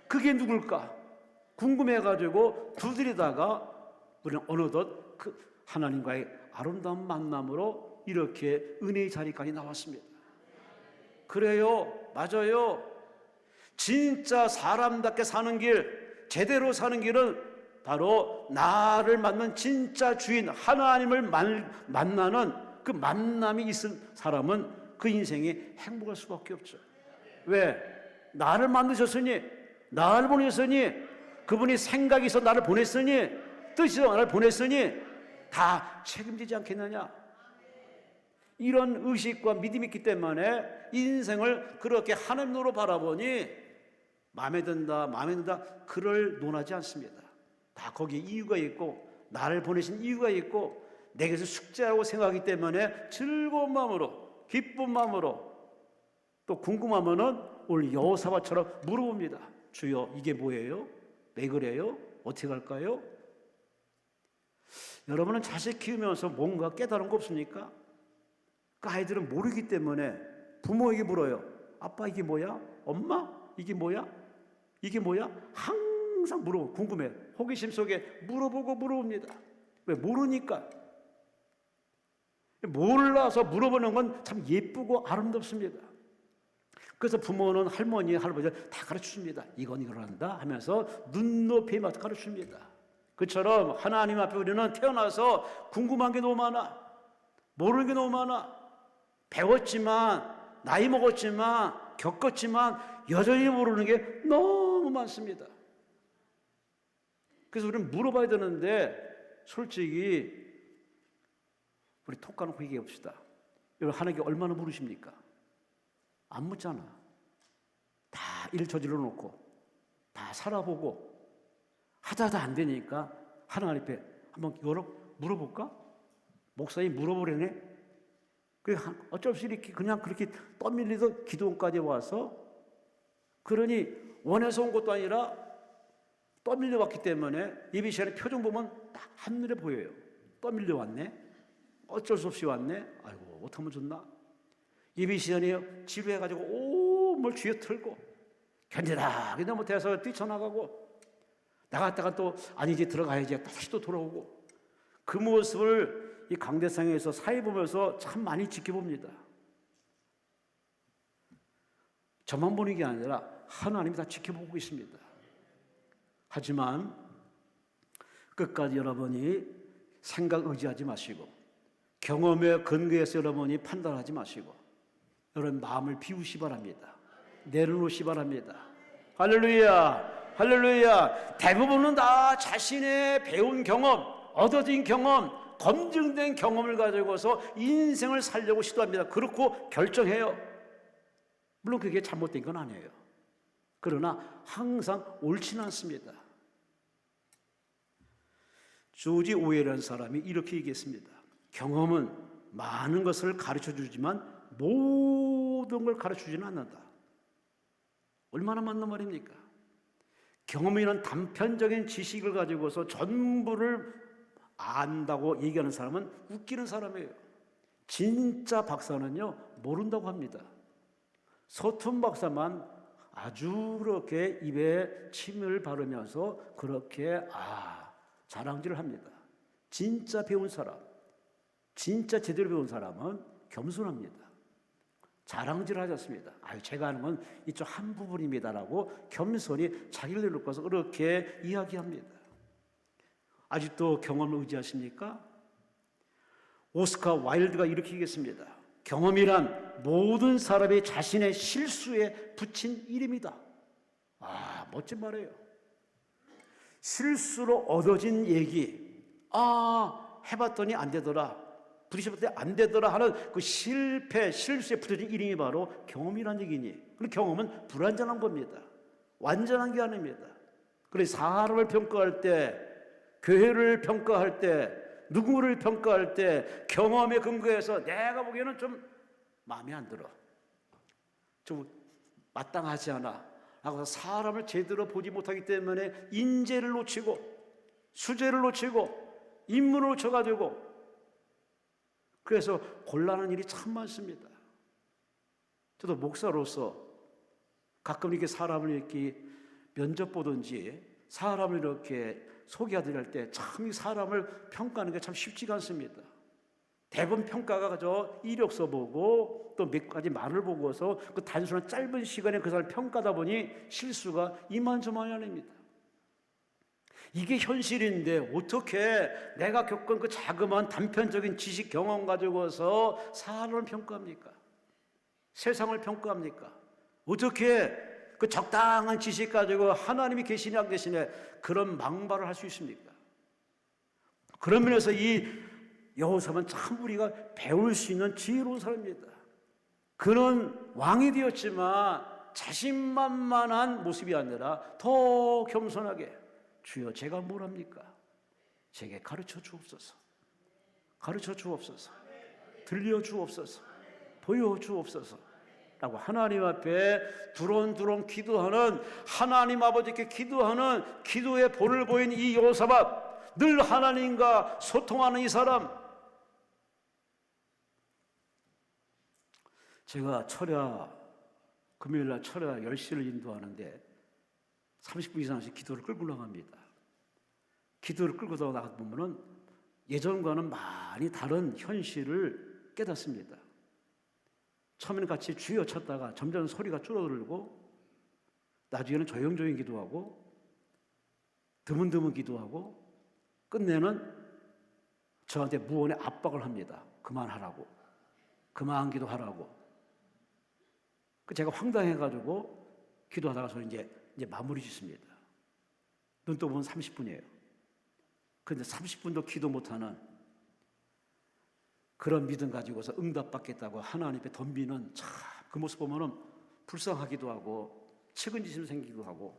그게 누굴까? 궁금해가지고 두드리다가 우리는 어느덧 그 하나님과의 아름다운 만남으로 이렇게 은혜의 자리까지 나왔습니다. 그래요, 맞아요. 진짜 사람답게 사는 길, 제대로 사는 길은 바로 나를 만난 진짜 주인 하나님을 만나는 그 만남이 있은 사람은 그 인생이 행복할 수밖에 없죠. 왜? 나를 만드셨으니, 나를 보내셨으니, 그분이 생각이 있어 나를 보냈으니, 뜻이 있어 나를 보냈으니 다 책임지지 않겠느냐. 이런 의식과 믿음이 있기 때문에 인생을 그렇게 하나님으로 바라보니 마음에 든다, 마음에 든다 그를 논하지 않습니다. 다 거기에 이유가 있고 나를 보내신 이유가 있고 내게서 숙제하고 생각하기 때문에 즐거운 마음으로, 기쁜 마음으로, 또 궁금하면은 오늘 여호사밧처럼 물어봅니다. 주여, 이게 뭐예요? 왜 그래요? 어떻게 할까요? 여러분은 자식 키우면서 뭔가 깨달은 거 없습니까? 그 아이들은 모르기 때문에 부모에게 물어요. 아빠 이게 뭐야? 엄마 이게 뭐야? 이게 뭐야? 항상 물어보고 궁금해. 호기심 속에 물어보고 물어봅니다. 왜? 모르니까. 몰라서 물어보는 건 참 예쁘고 아름답습니다. 그래서 부모는 할머니, 할아버지를 다 가르쳐줍니다. 이건 이거란다 하면서 눈높이에 맞춰 가르쳐줍니다. 그처럼 하나님 앞에 우리는 태어나서 궁금한 게 너무 많아. 모르는 게 너무 많아. 배웠지만, 나이 먹었지만, 겪었지만 여전히 모르는 게 너무 많습니다. 그래서 우리는 물어봐야 되는데 솔직히 우리 톡 까놓고 얘기해 봅시다. 여러분 하나님께 얼마나 물으십니까? 안 묻잖아. 다 일 저질러 놓고 다 살아보고 하다가 안 되니까 하나님 앞에 한번 물어볼까? 목사님 물어보려네. 어쩔 수 없이 이렇게 그냥 그렇게 떠밀리던 기도원까지 와서, 그러니 원해서 온 것도 아니라 떠밀려 왔기 때문에 예배 시간에 표정 보면 딱 한눈에 보여요. 떠밀려 왔네. 어쩔 수 없이 왔네. 아이고 어떡하면 좋나. 예배 시간에 지루해가지고 뭘 쥐어 틀고 견디다 못해서 뛰쳐나가고 나갔다가 또 아니 이제 들어가야지 다시 또 돌아오고, 그 모습을 이 강대상에서 사회 보면서 참 많이 지켜봅니다. 저만 보는 게 아니라 하나님이 다 지켜보고 있습니다. 하지만 끝까지 여러분이 생각 의지하지 마시고 경험에 근거해서 여러분이 판단하지 마시고 여러분 마음을 비우시 바랍니다. 내려놓으시 바랍니다. 할렐루야, 할렐루야. 대부분은 다 자신의 배운 경험, 얻어진 경험, 검증된 경험을 가지고서 인생을 살려고 시도합니다. 그렇고 결정해요. 물론 그게 잘못된 건 아니에요. 그러나 항상 옳지는 않습니다. 조지 오웰이라는 사람이 이렇게 얘기했습니다. 경험은 많은 것을 가르쳐주지만 모든 걸 가르쳐주지는 않는다. 얼마나 맞는 말입니까? 경험이란 단편적인 지식을 가지고서 전부를 안다고 얘기하는 사람은 웃기는 사람이에요. 진짜 박사는요, 모른다고 합니다. 서툰 박사만 아주 그렇게 입에 침을 바르면서 그렇게 자랑질을 합니다. 진짜 배운 사람, 진짜 제대로 배운 사람은 겸손합니다. 자랑질 하지 않습니다. 제가 하는 건 이쪽 한 부분입니다라고 겸손히 자기를 내놓고서 그렇게 이야기합니다. 아직도 경험을 의지하십니까? 오스카 와일드가 이렇게 얘기했습니다. 경험이란 모든 사람이 자신의 실수에 붙인 이름이다. 멋진 말이에요. 실수로 얻어진 얘기, 해봤더니 안 되더라, 부딪혀봤더니 안 되더라 하는 그 실패, 실수에 붙어진 이름이 바로 경험이란 얘기니, 그 경험은 불완전한 겁니다. 완전한 게 아닙니다. 그래서 사람을 평가할 때, 교회를 평가할 때, 누구를 평가할 때 경험에 근거해서 내가 보기에는 좀 마음에 안 들어, 좀 마땅하지 않아 라고 사람을 제대로 보지 못하기 때문에 인재를 놓치고 수재를 놓치고 인물을 놓쳐가지고 그래서 곤란한 일이 참 많습니다. 저도 목사로서 가끔 이렇게 사람을 이렇게 면접 보든지 사람을 이렇게 소개하들 때 참 사람을 평가하는 게 참 쉽지가 않습니다. 대부분 평가가 이력서 보고 또 몇 가지 말을 보고서 그 단순한 짧은 시간에 그 사람을 평가하다 보니 실수가 이만저만이 아닙니다. 이게 현실인데 어떻게 내가 겪은 그 자그마한 단편적인 지식 경험 가지고서 사람을 평가합니까? 세상을 평가합니까? 어떻게 그 적당한 지식 가지고 하나님이 계시냐 안 계시냐 그런 망발을 할 수 있습니까? 그런 면에서 이 여호사밧은 참 우리가 배울 수 있는 지혜로운 사람입니다. 그는 왕이 되었지만 자신만만한 모습이 아니라 더 겸손하게, 주여 제가 뭘 합니까? 제게 가르쳐 주옵소서, 가르쳐 주옵소서, 들려 주옵소서, 보여 주옵소서 라고 하나님 앞에 두런두런 기도하는, 하나님 아버지께 기도하는 기도의 본을 보인 이 여호사밧, 늘 하나님과 소통하는 이 사람. 제가 금요일날 철야 10시를 인도하는데 30분 이상씩 기도를 끌고 나갑니다. 기도를 끌고 나가다 보면은 예전과는 많이 다른 현실을 깨닫습니다. 처음에는 같이 주여 쳤다가 점점 소리가 줄어들고 나중에는 조용조용 기도하고 드문드문 기도하고 끝내는 저한테 무언의 압박을 합니다. 그만하라고, 그만 기도하라고. 제가 황당해가지고 기도하다가 이제 마무리 짓습니다. 눈 떠보면 30분이에요. 그런데 30분도 기도 못하는 그런 믿음 가지고서 응답받겠다고 하나님 앞에 덤비는 참 그 모습 보면은 불쌍하기도 하고 측은지심 생기기도 하고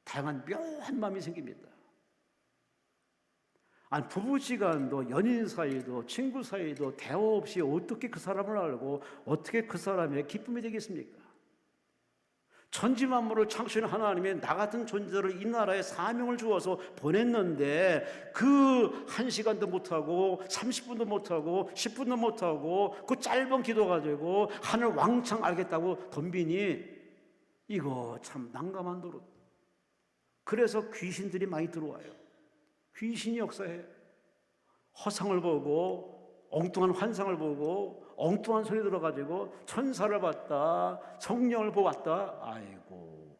다양한 묘한 마음이 생깁니다. 부부지간도 연인 사이도 친구 사이도 대화 없이 어떻게 그 사람을 알고 어떻게 그 사람의 기쁨이 되겠습니까? 천지만물을 창조하신 하나님이 나 같은 존재를 이 나라에 사명을 주어서 보냈는데 그 1시간도 못하고 30분도 못하고 10분도 못하고 그 짧은 기도 가지고 하늘 왕창 알겠다고 덤비니 이거 참 난감한 도로. 그래서 귀신들이 많이 들어와요. 귀신이 역사해. 허상을 보고 엉뚱한 환상을 보고 엉뚱한 소리 들어가지고 천사를 봤다, 성령을 보았다. 아이고,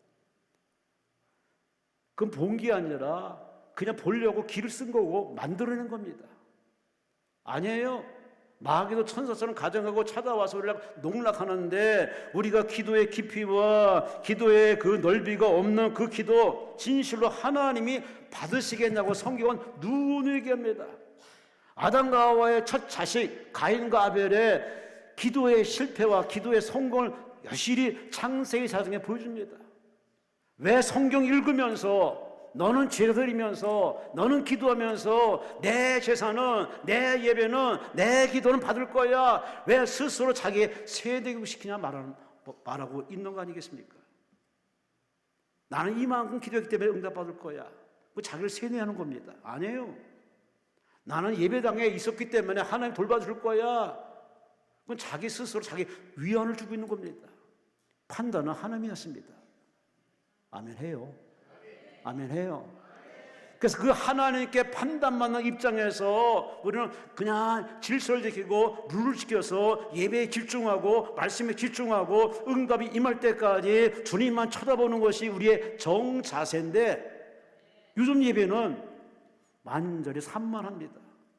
그건 본 게 아니라 그냥 보려고 길을 쓴 거고 만들어낸 겁니다. 아니에요. 마귀도 천사처럼 가정하고 찾아와서 우리가 농락하는데 우리가 기도의 깊이와 기도의 그 넓이가 없는 그 기도 진실로 하나님이 받으시겠냐고 성경은 누누이 합니다. 아담과 하와의 첫 자식 가인과 아벨의 기도의 실패와 기도의 성공을 여실히 창세기 사정에 보여줍니다. 왜 성경 읽으면서 너는 제사드리면서 너는 기도하면서 내 제사는 내 예배는 내 기도는 받을 거야 왜 스스로 자기의 세대교육 시키냐 말하고 있는 거 아니겠습니까? 나는 이만큼 기도했기 때문에 응답받을 거야. 그 자기를 세뇌하는 겁니다. 아니에요. 나는 예배당에 있었기 때문에 하나님 돌봐줄 거야. 그건 자기 스스로 자기 위안을 주고 있는 겁니다. 판단은 하나님이 하십니다. 아멘 해요. 아멘 해요. 그래서 그 하나님께 판단받는 입장에서 우리는 그냥 질서를 지키고 룰을 지켜서 예배에 집중하고 말씀에 집중하고 응답이 임할 때까지 주님만 쳐다보는 것이 우리의 정자세인데, 요즘 예배는 완전히 산만합니다.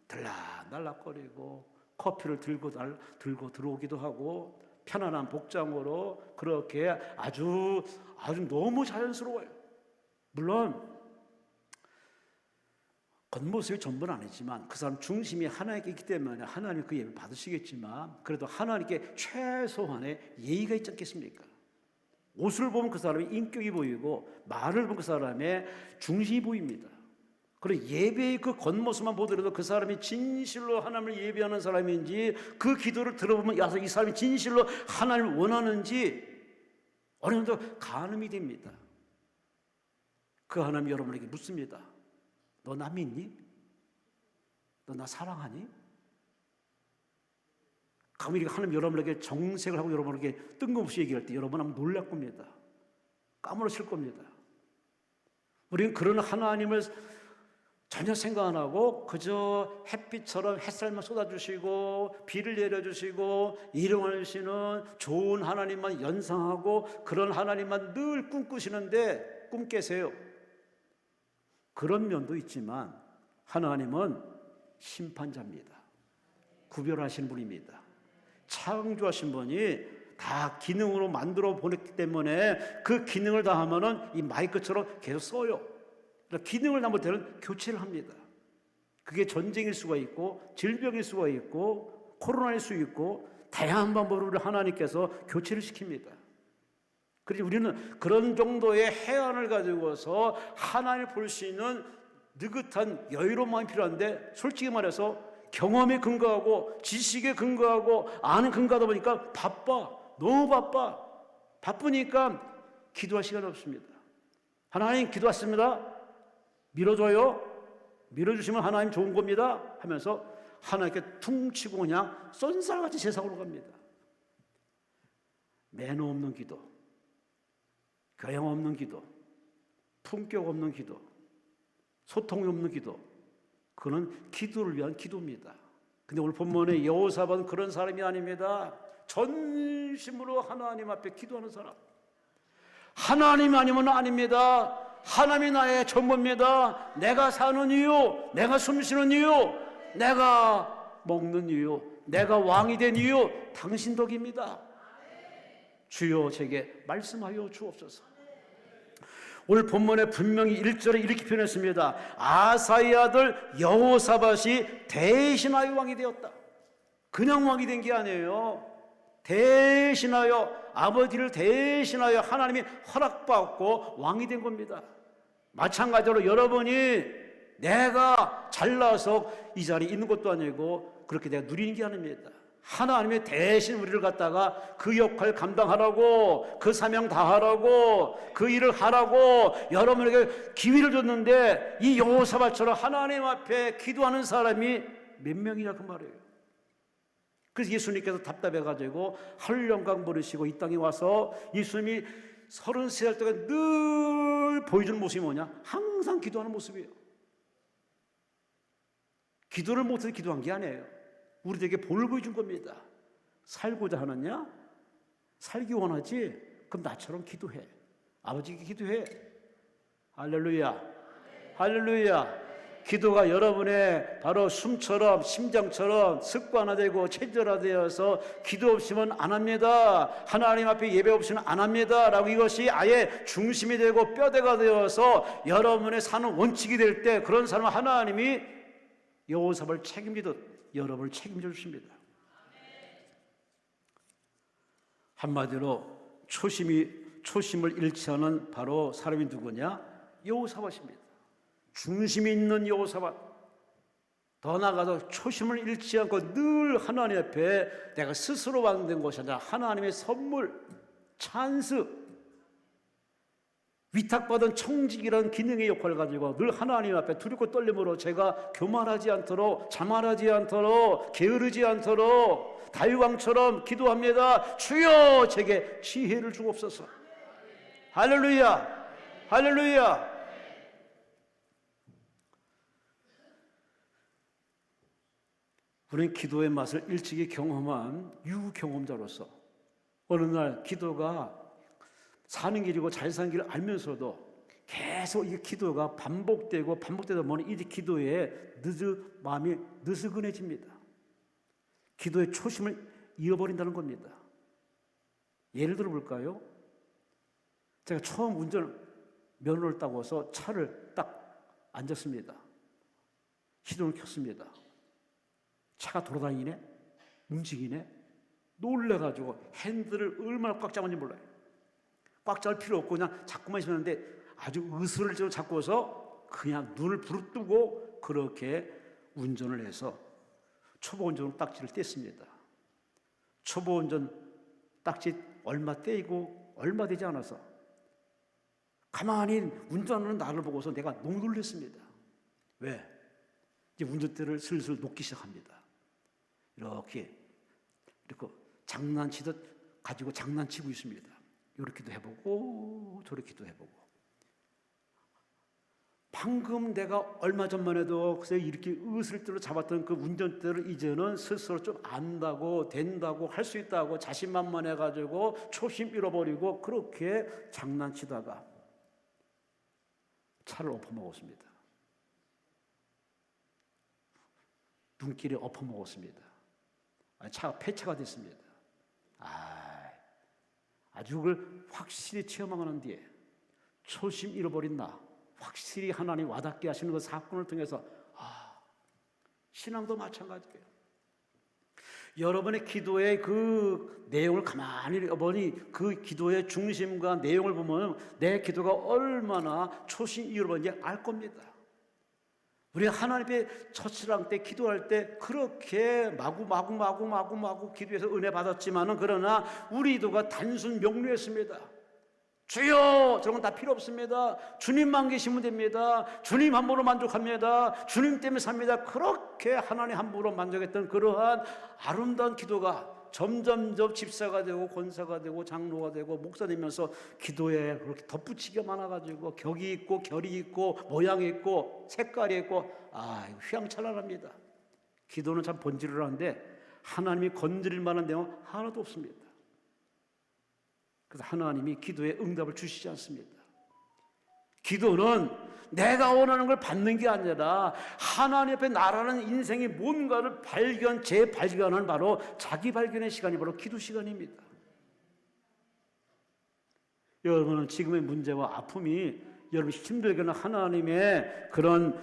들락날락거리고 커피를 들고 들어오기도 하고 편안한 복장으로 그렇게 아주 너무 자연스러워요. 물론 겉모습이 전부는 아니지만 그 사람 중심이 하나님께 있기 때문에 하나님 그 예배를 받으시겠지만, 그래도 하나님께 최소한의 예의가 있지 않겠습니까? 옷을 보면 그 사람의 인격이 보이고 말을 보면 그 사람의 중심이 보입니다. 그리고 예배의 그 겉모습만 보더라도 그 사람이 진실로 하나님을 예배하는 사람인지, 그 기도를 들어보면 이 사람이 진실로 하나님을 원하는지 어느 정도 가늠이 됩니다. 그 하나님이 여러분에게 묻습니다. 너 나 믿니? 너 나 사랑하니? 가만히 하나님 여러분에게 정색을 하고 여러분에게 뜬금없이 얘기할 때 여러분 아마 놀랄 겁니다. 까무러칠 겁니다. 우리는 그런 하나님을 전혀 생각 안 하고 그저 햇빛처럼 햇살만 쏟아주시고 비를 내려주시고 일용할 주시는 좋은 하나님만 연상하고 그런 하나님만 늘 꿈꾸시는데 꿈 깨세요. 그런 면도 있지만 하나님은 심판자입니다. 구별하신 분입니다. 창조하신 분이 다 기능으로 만들어 보냈기 때문에 그 기능을 다 하면은 이 마이크처럼 계속 써요. 기능을 다 못하면 교체를 합니다. 그게 전쟁일 수가 있고 질병일 수가 있고 코로나일 수 있고 다양한 방법으로 하나님께서 교체를 시킵니다. 그래서 우리는 그런 정도의 해안을 가지고서 하나님을 볼 수 있는 느긋한 여유로운 마음이 필요한데, 솔직히 말해서 경험에 근거하고 지식에 근거하고 아는 근거하다 보니까 너무 바쁘니까 기도할 시간이 없습니다. 하나님 기도했습니다. 밀어줘요. 밀어주시면 하나님 좋은 겁니다 하면서 하나님께 퉁치고 그냥 쏜살같이 세상으로 갑니다. 매너 없는 기도, 교양 없는 기도, 품격 없는 기도, 소통이 없는 기도, 그는 기도를 위한 기도입니다. 근데 오늘 본문의 여호사밧은 그런 사람이 아닙니다. 전심으로 하나님 앞에 기도하는 사람. 하나님 아니면 아닙니다. 하나님이 나의 전부입니다. 내가 사는 이유, 내가 숨쉬는 이유, 내가 먹는 이유, 내가 왕이 된 이유 당신 덕입니다. 주여 제게 말씀하여 주옵소서. 오늘 본문에 분명히 1절에 이렇게 표현했습니다. 아사의 아들 여호사밧이 대신하여 왕이 되었다. 그냥 왕이 된 게 아니에요. 대신하여, 아버지를 대신하여 하나님이 허락받고 왕이 된 겁니다. 마찬가지로 여러분이 내가 잘나서 이 자리에 있는 것도 아니고 그렇게 내가 누리는 게 아닙니다. 하나님이 대신 우리를 갖다가 그 역할 감당하라고, 그 사명 다하라고, 그 일을 하라고 여러분에게 기회를 줬는데, 이 여호사밧처럼 하나님 앞에 기도하는 사람이 몇 명이냐 그 말이에요. 그래서 예수님께서 답답해가지고 한련강 버리시고 이 땅에 와서 예수님이 33살 동안 늘 보여주는 모습이 뭐냐? 항상 기도하는 모습이에요. 기도를 못해서 기도한 게 아니에요. 우리에게 본을 보여준 겁니다. 살고자 하느냐? 살기 원하지? 그럼 나처럼 기도해. 아버지께 기도해. 할렐루야. 할렐루야. 기도가 여러분의 바로 숨처럼 심장처럼 습관화되고 체질화되어서 기도 없이는 안 합니다. 하나님 앞에 예배 없이는 안 합니다 라고 이것이 아예 중심이 되고 뼈대가 되어서 여러분의 사는 원칙이 될 때, 그런 사람은 하나님이 여호사밧을 책임지듯 여러분을 책임져 주십니다. 한마디로 초심을 잃지 않은 바로 사람이 누구냐? 여호사밧입니다. 중심이 있는 여호사밧. 더 나아가서 초심을 잃지 않고 늘 하나님 앞에 내가 스스로 만든 것이 아니라 하나님의 선물, 찬스, 위탁받은 청직이라는 기능의 역할을 가지고 늘 하나님 앞에 두렵고 떨림으로 제가 교만하지 않도록, 자만하지 않도록, 게으르지 않도록 다윗왕처럼 기도합니다. 주여 제게 지혜를 주옵소서. 할렐루야, 할렐루야. 우리는 기도의 맛을 일찍이 경험한 유경험자로서 어느 날 기도가 사는 길이고 잘 사는 길을 알면서도 계속 이 기도가 반복되고 반복되다 보면 이 기도에 마음이 느슨해집니다. 기도의 초심을 잃어버린다는 겁니다. 예를 들어 볼까요? 제가 처음 운전 면허를 따고서 차를 딱 앉았습니다. 시동을 켰습니다. 차가 돌아다니네? 움직이네? 놀래가지고 핸들을 얼마나 꽉 잡았는지 몰라요. 꽉 잡을 필요 없고 그냥 잡고만 있었는데 아주 으스를 잡고서 그냥 눈을 부릅뜨고 그렇게 운전을 해서 초보 운전으로 딱지를 뗐습니다. 초보 운전 딱지 얼마 떼이고 얼마 되지 않아서 가만히 운전하는 나를 보고서 내가 너무 놀랐습니다. 왜? 이제 운전대를 슬슬 놓기 시작합니다. 이렇게 장난치듯 가지고 장난치고 있습니다. 이렇게도 해보고 저렇게도 해보고. 방금 내가 얼마 전만 해도 이렇게 으스러뜨려 잡았던 그 운전대를 이제는 스스로 좀 안다고 된다고 할 수 있다고 자신만만해가지고 초심 잃어버리고 그렇게 장난치다가 차를 엎어먹었습니다. 눈길에 엎어먹었습니다. 차가 폐차가 됐습니다. 아주 그걸 확실히 체험하는 뒤에 초심 잃어버린 나 확실히 하나님 와닿게 하시는 그 사건을 통해서 신앙도 마찬가지예요. 여러분의 기도의 그 내용을 가만히 보니 그 기도의 중심과 내용을 보면 내 기도가 얼마나 초심 잃어버린지 알 겁니다. 우리 하나님의 첫신랑 때 기도할 때 그렇게 마구 기도해서 은혜 받았지만은 그러나 우리 기도가 단순 명료했습니다. 주여 저런 건 다 필요 없습니다. 주님만 계시면 됩니다. 주님 한 분으로 만족합니다. 주님 때문에 삽니다. 그렇게 하나님 한 분으로 만족했던 그러한 아름다운 기도가 점점점 집사가 되고 권사가 되고 장로가 되고 목사 되면서 기도에 그렇게 덧붙이기가 많아가지고 격이 있고 결이 있고 모양이 있고 색깔이 있고 이거 휘황찬란합니다. 기도는 참 번지르르한데 하나님이 건드릴 만한 내용은 하나도 없습니다. 그래서 하나님이 기도에 응답을 주시지 않습니다. 기도는 내가 원하는 걸 받는 게 아니라 하나님 앞에 나라는 인생이 뭔가를 재발견하는 바로 자기 발견의 시간이 바로 기도 시간입니다. 여러분은 지금의 문제와 아픔이 여러분 힘들게 하는 하나님의 그런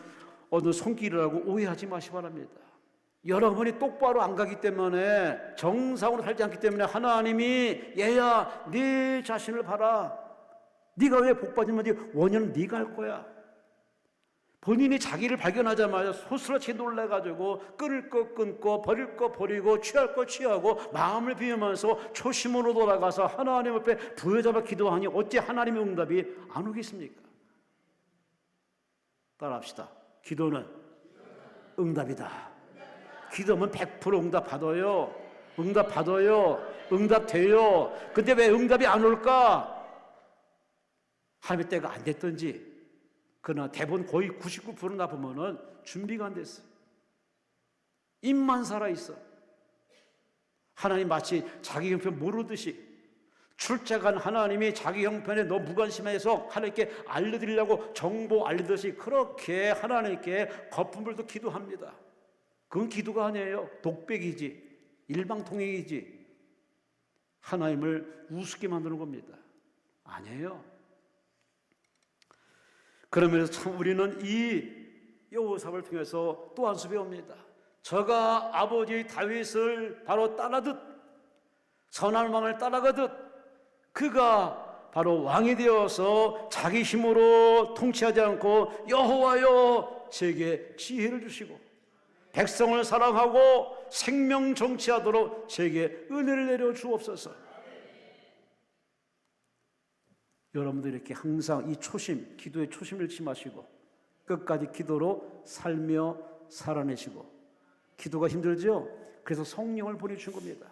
어느 손길이라고 오해하지 마시기 바랍니다. 여러분이 똑바로 안 가기 때문에 정상으로 살지 않기 때문에 하나님이 얘야 네 자신을 봐라. 네가 왜 복 받으면 원인은 네가 할 거야. 본인이 자기를 발견하자마자 소스라치 놀래가지고 끊을 거 끊고 버릴 거 버리고 취할 거 취하고 마음을 비우면서 초심으로 돌아가서 하나님 앞에 부여잡아 기도하니 어찌 하나님의 응답이 안 오겠습니까? 따라합시다. 기도는 응답이다. 기도면 100% 응답 받아요. 응답 받아요. 응답 돼요. 근데 왜 응답이 안 올까? 하나님의 때가 안 됐던지. 그러나 대부분 거의 99%나 보면은 준비가 안 됐어요. 입만 살아있어. 하나님 마치 자기 형편 모르듯이 출첵한 하나님이 자기 형편에 너 무관심해서 하나님께 알려드리려고 정보 알리듯이 그렇게 하나님께 거품불도 기도합니다. 그건 기도가 아니에요. 독백이지, 일방통행이지, 하나님을 우습게 만드는 겁니다. 아니에요. 그러면서 참 우리는 이 여호사밧을 통해서 또 한 수 배웁니다. 저가 아버지 다윗을 바로 따라듯 선한 왕을 따라가듯 그가 바로 왕이 되어서 자기 힘으로 통치하지 않고 여호와여 제게 지혜를 주시고 백성을 사랑하고 생명 정치하도록 제게 은혜를 내려 주옵소서. 여러분도 이렇게 항상 이 초심, 기도의 초심을 잃지 마시고 끝까지 기도로 살며 살아내시고. 기도가 힘들죠? 그래서 성령을 보내주신 겁니다.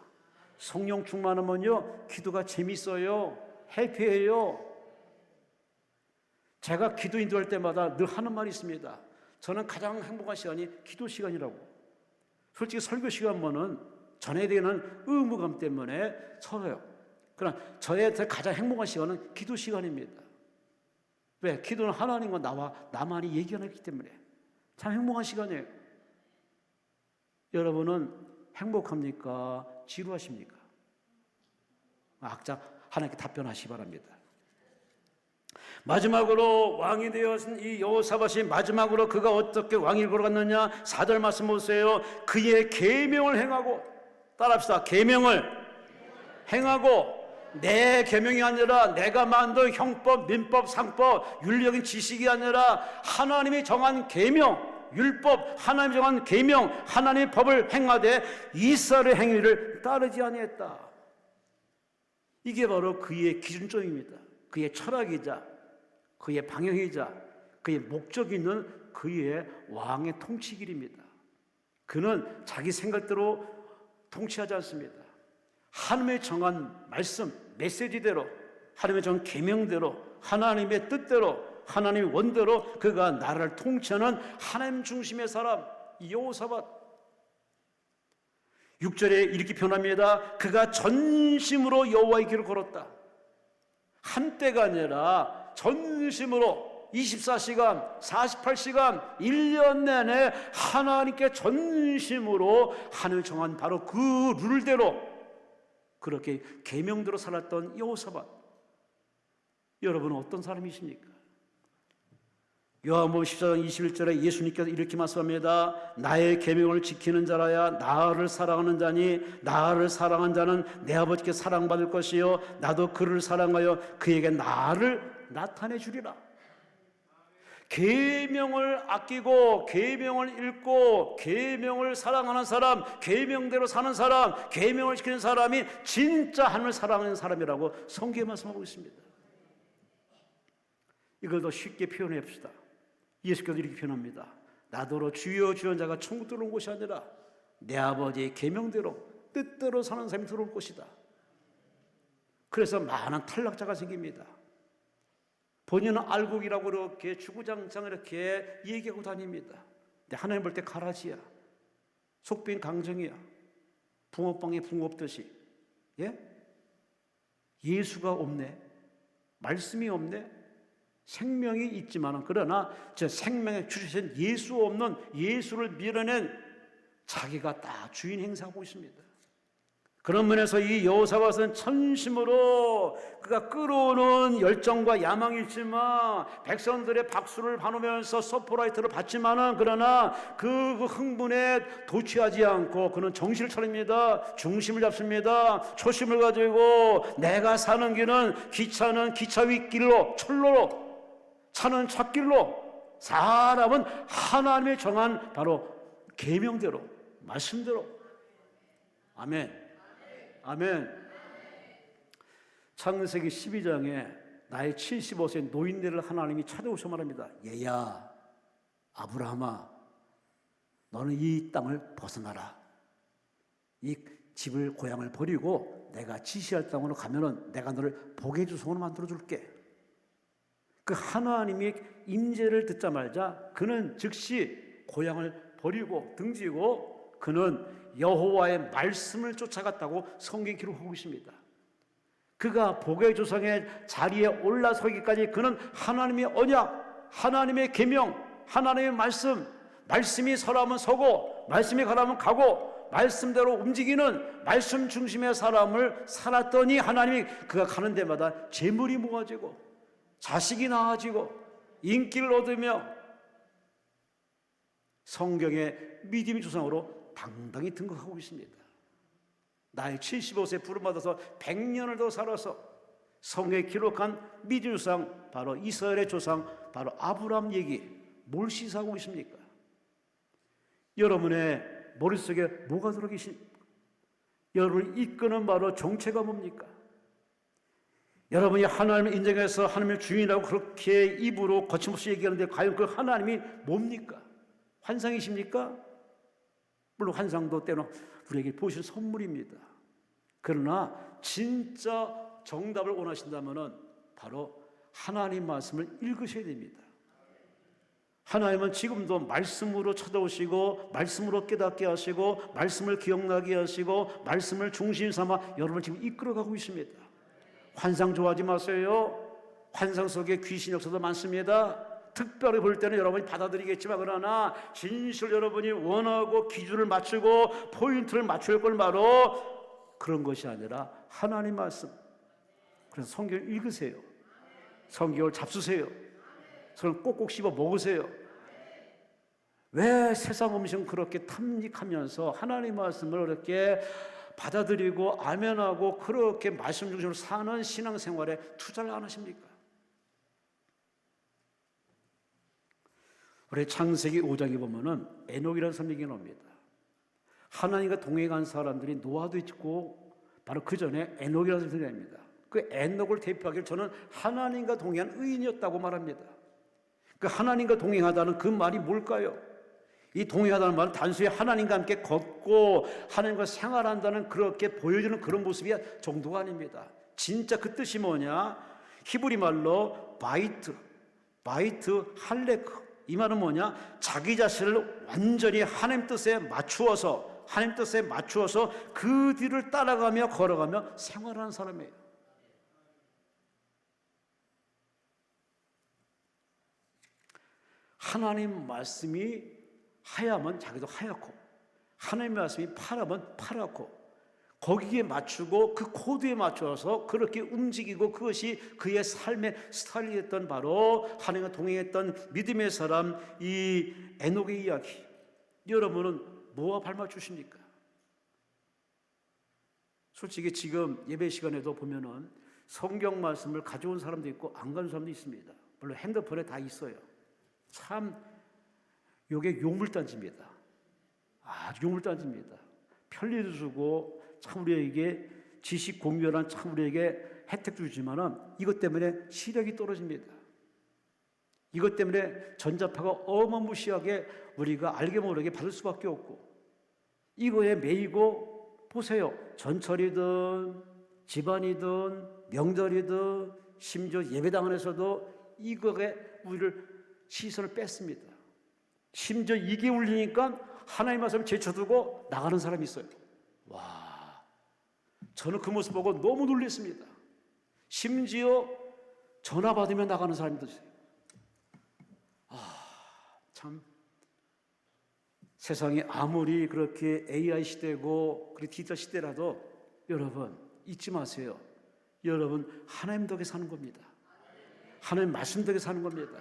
성령 충만하면요, 기도가 재밌어요, 해피해요. 제가 기도 인도할 때마다 늘 하는 말이 있습니다. 저는 가장 행복한 시간이 기도 시간이라고. 솔직히 설교 시간만은 전해야 되는 의무감 때문에 서러요. 그러나 저의 가장 행복한 시간은 기도 시간입니다. 왜? 기도는 하나님과 나만이 얘기하기 때문에 참 행복한 시간이에요. 여러분은 행복합니까? 지루하십니까? 각자 하나님께 답변하시기 바랍니다. 마지막으로 왕이 되어진 이 여호사밧이 마지막으로 그가 어떻게 왕위를 걸어갔느냐? 4절 말씀 보세요. 그의 계명을 행하고, 따라합시다. 계명을 행하고, 내 계명이 아니라 내가 만든 형법, 민법, 상법, 윤리적인 지식이 아니라 하나님이 정한 계명, 율법, 하나님이 정한 계명, 하나님의 법을 행하되 이스라엘의 행위를 따르지 아니했다. 이게 바로 그의 기준점입니다. 그의 철학이자 그의 방향이자 그의 목적이 있는 그의 왕의 통치길입니다. 그는 자기 생각대로 통치하지 않습니다. 하나님의 정한 말씀, 메시지대로, 하나님의 정한 계명대로, 하나님의 뜻대로, 하나님의 원대로 그가 나라를 통치하는 하나님 중심의 사람, 여호사밧. 6절에 이렇게 표현합니다. 그가 전심으로 여호와의 길을 걸었다. 한때가 아니라 전심으로 24시간, 48시간, 1년 내내 하나님께 전심으로 하늘 정한 바로 그 룰대로 그렇게 계명대로 살았던 여호사밧. 여러분은 어떤 사람이십니까? 요한복음 14장 21절에 예수님께서 이렇게 말씀합니다. 나의 계명을 지키는 자라야 나를 사랑하는 자니 나를 사랑하는 자는 내 아버지께 사랑받을 것이요 나도 그를 사랑하여 그에게 나를 나타내 주리라. 계명을 아끼고 계명을 읽고 계명을 사랑하는 사람, 계명대로 사는 사람, 계명을 지키는 사람이 진짜 하나님을 사랑하는 사람이라고 성경에 말씀하고 있습니다. 이걸 더 쉽게 표현해 봅시다. 예수께서 이렇게 표현합니다. 나더러 주여 주여 자가 천국 들어온 곳이 아니라 내 아버지의 계명대로 뜻대로 사는 사람이 들어올 것이다. 그래서 많은 탈락자가 생깁니다. 본인은 알곡이라고 이렇게 주구장창 이렇게 얘기하고 다닙니다. 근데 하나님 볼 때 가라지야, 속빈 강정이야, 붕어빵에 붕어 없듯이. 예? 예수가 없네, 말씀이 없네, 생명이 있지만 그러나 저 생명의 주신 예수 없는, 예수를 밀어낸 자기가 다 주인 행사하고 있습니다. 그런 면에서 이 여호사밧은 천심으로 그가 끌어오는 열정과 야망이 있지만 백성들의 박수를 받으면서 서포라이트를 받지만은 그러나 그 흥분에 도취하지 않고 그는 정신을 차립니다. 중심을 잡습니다. 초심을 가지고 내가 사는 길은 기차는 기차 윗길로, 철로로, 차는 찻길로, 사람은 하나님의 정한 바로 계명대로, 말씀대로. 아멘. 아멘. 창세기 12장에 나이 75세 노인네를 하나님이 찾아오셔 말합니다. 얘야, 아브라함아, 너는 이 땅을 벗어나라. 이 집을, 고향을 버리고 내가 지시할 땅으로 가면은 내가 너를 복의 주성으로 만들어 줄게. 그 하나님의 임재를 듣자마자 그는 즉시 고향을 버리고 등지고 그는 여호와의 말씀을 쫓아갔다고 성경이 기록하고 있습니다. 그가 복의 조상의 자리에 올라서기까지 그는 하나님의 언약, 하나님의 계명, 하나님의 말씀, 말씀이 서라면 서고 말씀이 가라면 가고 말씀대로 움직이는 말씀 중심의 사람을 살았더니 하나님이 그가 가는 데마다 재물이 모아지고 자식이 낳아지고 인기를 얻으며 성경의 믿음의 조상으로 당당히 등극하고 있습니다. 나이 75세 부름받아서 100년을 더 살아서 성경에 기록한 믿음의 조상, 바로 이스라엘의 조상, 바로 아브라함 얘기 뭘 시사하고 있습니까? 여러분의 머릿속에 뭐가 들어계십니까? 여러분을 이끄는 바로 정체가 뭡니까? 여러분이 하나님을 인정해서 하나님의 주인이라고 그렇게 입으로 거침없이 얘기하는데 과연 그 하나님이 뭡니까? 환상이십니까? 물론 환상도 때로 우리에게 보여주신 선물입니다. 그러나 진짜 정답을 원하신다면 바로 하나님 말씀을 읽으셔야 됩니다. 하나님은 지금도 말씀으로 찾아오시고 말씀으로 깨닫게 하시고 말씀을 기억나게 하시고 말씀을 중심 삼아 여러분을 지금 이끌어가고 있습니다. 환상 좋아하지 마세요. 환상 속에 귀신 역사도 많습니다. 특별히 볼 때는 여러분이 받아들이겠지만 그러나 진실 여러분이 원하고 기준을 맞추고 포인트를 맞출 걸 바로 그런 것이 아니라 하나님 말씀. 그래서 성경을 읽으세요. 성경을 잡수세요. 성경을 꼭꼭 씹어 먹으세요. 왜 세상 음식은 그렇게 탐닉하면서 하나님 말씀을 그렇게 받아들이고 아멘하고 그렇게 말씀 중심으로 사는 신앙생활에 투자를 안 하십니까? 우리 창세기 5장에 보면은 에녹이라는 사람 얘기 나옵니다. 하나님과 동행한 사람들이 노아도 있고 바로 그 전에 에녹이라는 사람이 됩니다. 그 에녹을 대표하기를 저는 하나님과 동행한 의인이었다고 말합니다. 그 하나님과 동행하다는 그 말이 뭘까요? 이 동행하다는 말은 단순히 하나님과 함께 걷고 하나님과 생활한다는 그렇게 보여주는 그런 모습이 정도가 아닙니다. 진짜 그 뜻이 뭐냐? 히브리 말로 바이트 할레크. 이 말은 뭐냐? 자기 자신을 완전히 하나님 뜻에 맞추어서 그 뒤를 따라가며 걸어가며 생활하는 사람이에요. 하나님 말씀이 하야면 자기도 하얗고 하나님 말씀이 파라면 파랗고 거기에 맞추고 그 코드에 맞춰서 그렇게 움직이고 그것이 그의 삶의 스타일이 됐던 바로 하나님과 동행했던 믿음의 사람 이 에녹의 이야기. 여러분은 뭐와 발맞추십니까? 솔직히 지금 예배 시간에도 보면은 성경 말씀을 가져온 사람도 있고 안 가져온 사람도 있습니다. 물론 핸드폰에 다 있어요. 참 이게 요물단지입니다. 아주 요물단지입니다. 편리도 주고 참 우리에게 지식 공유란 참 우리에게 혜택도 주지만은 이것 때문에 시력이 떨어집니다. 이것 때문에 전자파가 어마무시하게 우리가 알게 모르게 받을 수밖에 없고 이거에 매이고 보세요. 전철이든 집안이든 명절이든 심지어 예배당 안에서도 이거에 우리를 시선을 뺐습니다. 심지어 이게 울리니까 하나님 말씀을 제쳐두고 나가는 사람이 있어요. 와, 저는 그 모습 보고 너무 놀랐습니다. 심지어 전화 받으면 나가는 사람도 있어요. 참 세상이 아무리 그렇게 AI 시대고 그리고 디지털 시대라도 여러분 잊지 마세요. 여러분 하나님 덕에 사는 겁니다. 하나님 말씀 덕에 사는 겁니다.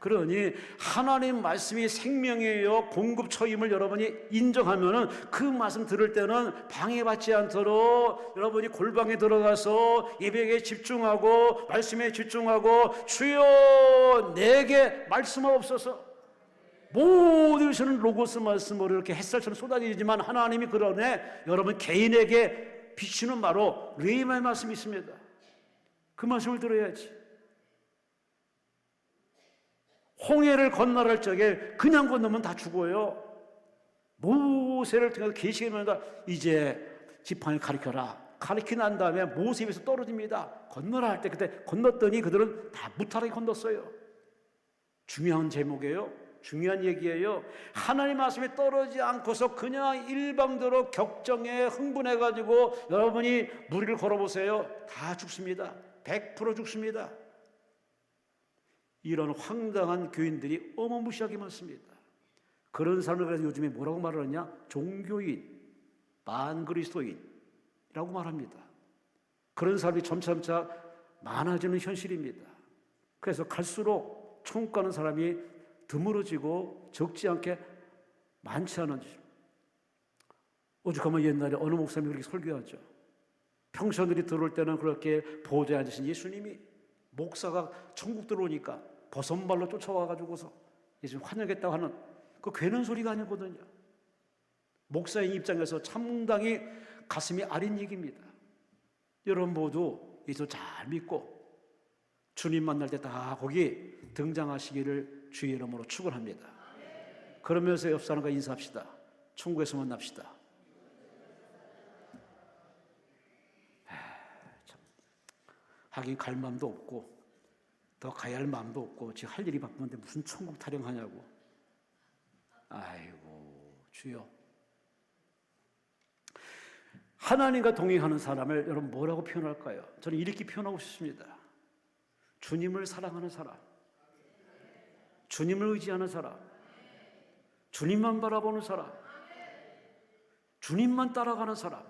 그러니 하나님 말씀이 생명이에요. 공급처임을 여러분이 인정하면은 그 말씀 들을 때는 방해받지 않도록 여러분이 골방에 들어가서 예배에 집중하고 말씀에 집중하고 주여 내게 말씀하옵소서. 모든 것은 로고스 말씀으로 이렇게 햇살처럼 쏟아지지만 하나님이 그러네 여러분 개인에게 비추는 바로 레이마의 말씀이 있습니다. 그 말씀을 들어야지. 홍해를 건너갈 적에 그냥 건너면 다 죽어요. 모세를 통해서 계시게 만다 이제 지팡이를 가리켜라. 가리키고 난 다음에 모세 입에서 떨어집니다. 건너라 할 때 그때 건넜더니 그들은 다 무탈하게 건넜어요. 중요한 제목이에요. 중요한 얘기예요. 하나님 말씀에 떨어지지 않고서 그냥 일방대로 격정에 흥분해가지고 여러분이 무리를 걸어보세요. 다 죽습니다. 100% 죽습니다. 이런 황당한 교인들이 어마무시하게 많습니다. 그런 사람을 그래서 요즘에 뭐라고 말을 하냐? 종교인, 반그리스도인이라고 말합니다. 그런 사람이 점차 많아지는 현실입니다. 그래서 갈수록 천국 가는 사람이 드물어지고 적지 않게 많지 않은 줄. 오죽하면 옛날에 어느 목사님이 그렇게 설교하죠. 평신들이 들어올 때는 그렇게 보좌에 앉으신 예수님이 목사가 천국 들어오니까 버선발로 쫓아와가지고서 예수님 환영했다고 하는 그 괜한 소리가 아니거든요. 목사의 입장에서 상당히 가슴이 아린 얘기입니다. 여러분 모두 예수 잘 믿고 주님 만날 때 다 거기 등장하시기를 주의 이름으로 축원합니다. 그러면서 옆 사람과 인사합시다. 천국에서 만납시다. 하긴 갈 마음도 없고 더 가야 할 마음도 없고 지금 할 일이 바쁜데 무슨 천국 타령하냐고. 아이고 주여. 하나님과 동행하는 사람을 여러분 뭐라고 표현할까요? 저는 이렇게 표현하고 싶습니다. 주님을 사랑하는 사람, 주님을 의지하는 사람, 주님만 바라보는 사람, 주님만 따라가는 사람.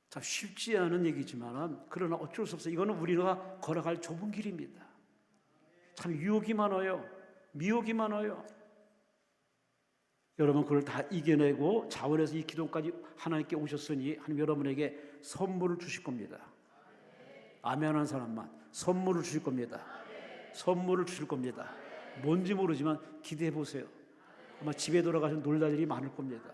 참 쉽지 않은 얘기지만 그러나 어쩔 수 없어요. 이거는 우리가 걸어갈 좁은 길입니다. 참 유혹이 많아요. 미혹이 많아요. 여러분 그걸 다 이겨내고 자원해서 이 기도까지 하나님께 오셨으니 하나님 여러분에게 선물을 주실 겁니다. 아멘 하는 사람만 선물을 주실 겁니다. 선물을 주실 겁니다. 뭔지 모르지만 기대해 보세요. 아마 집에 돌아가서 놀랄 일이 많을 겁니다.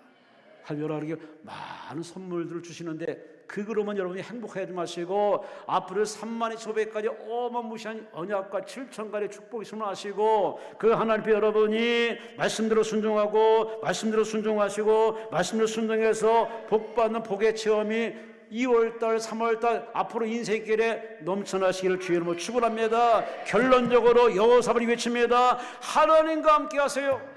하나님 여러분에게 많은 선물들을 주시는데 그거로만 여러분이 행복하지 마시고 앞으로 3만 2,500가지 어마무시한 언약과 7,000가지의 축복이 있음을 아시고 그 하나님 여러분이 말씀대로 순종하고 말씀대로 순종하시고 말씀대로 순종해서 복받는 복의 체험이 2월달 3월달 앞으로 인생길에 넘쳐나시기를 주의 이름으로 축원합니다. 결론적으로 여호사밧이 외칩니다. 하나님과 함께 하세요.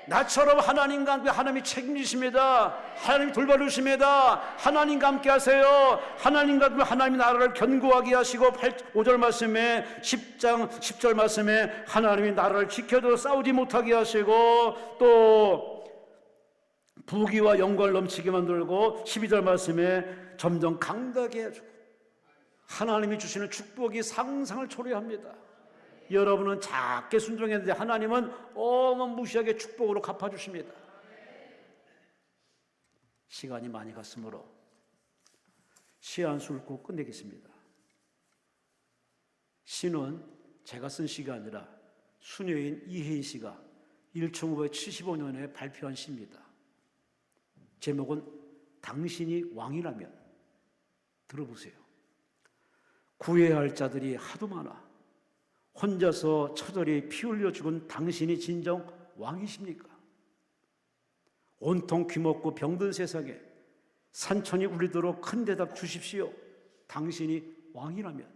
나처럼 하나님과 함께 하나님이 책임지십니다. 하나님이 돌봐주십니다. 하나님과 함께 하세요. 하나님과 함께 하나님이 나라를 견고하게 하시고 5절 말씀에 10절 말씀에 하나님이 나라를 지켜도 싸우지 못하게 하시고 또 부귀와 영광을 넘치게 만들고 12절 말씀에 점점 강다게 해주고 하나님이 주시는 축복이 상상을 초래합니다. 여러분은 작게 순종했는데 하나님은 어마무시하게 축복으로 갚아주십니다. 시간이 많이 갔으므로 시 한 수를 꼭 끝내겠습니다. 시는 제가 쓴 시가 아니라 수녀인 이혜인 씨가 1575년에 발표한 시입니다. 제목은 당신이 왕이라면. 들어보세요. 구해야 할 자들이 하도 많아 혼자서 처절히 피 흘려 죽은 당신이 진정 왕이십니까? 온통 귀먹고 병든 세상에 산천이 울리도록 큰 대답 주십시오. 당신이 왕이라면.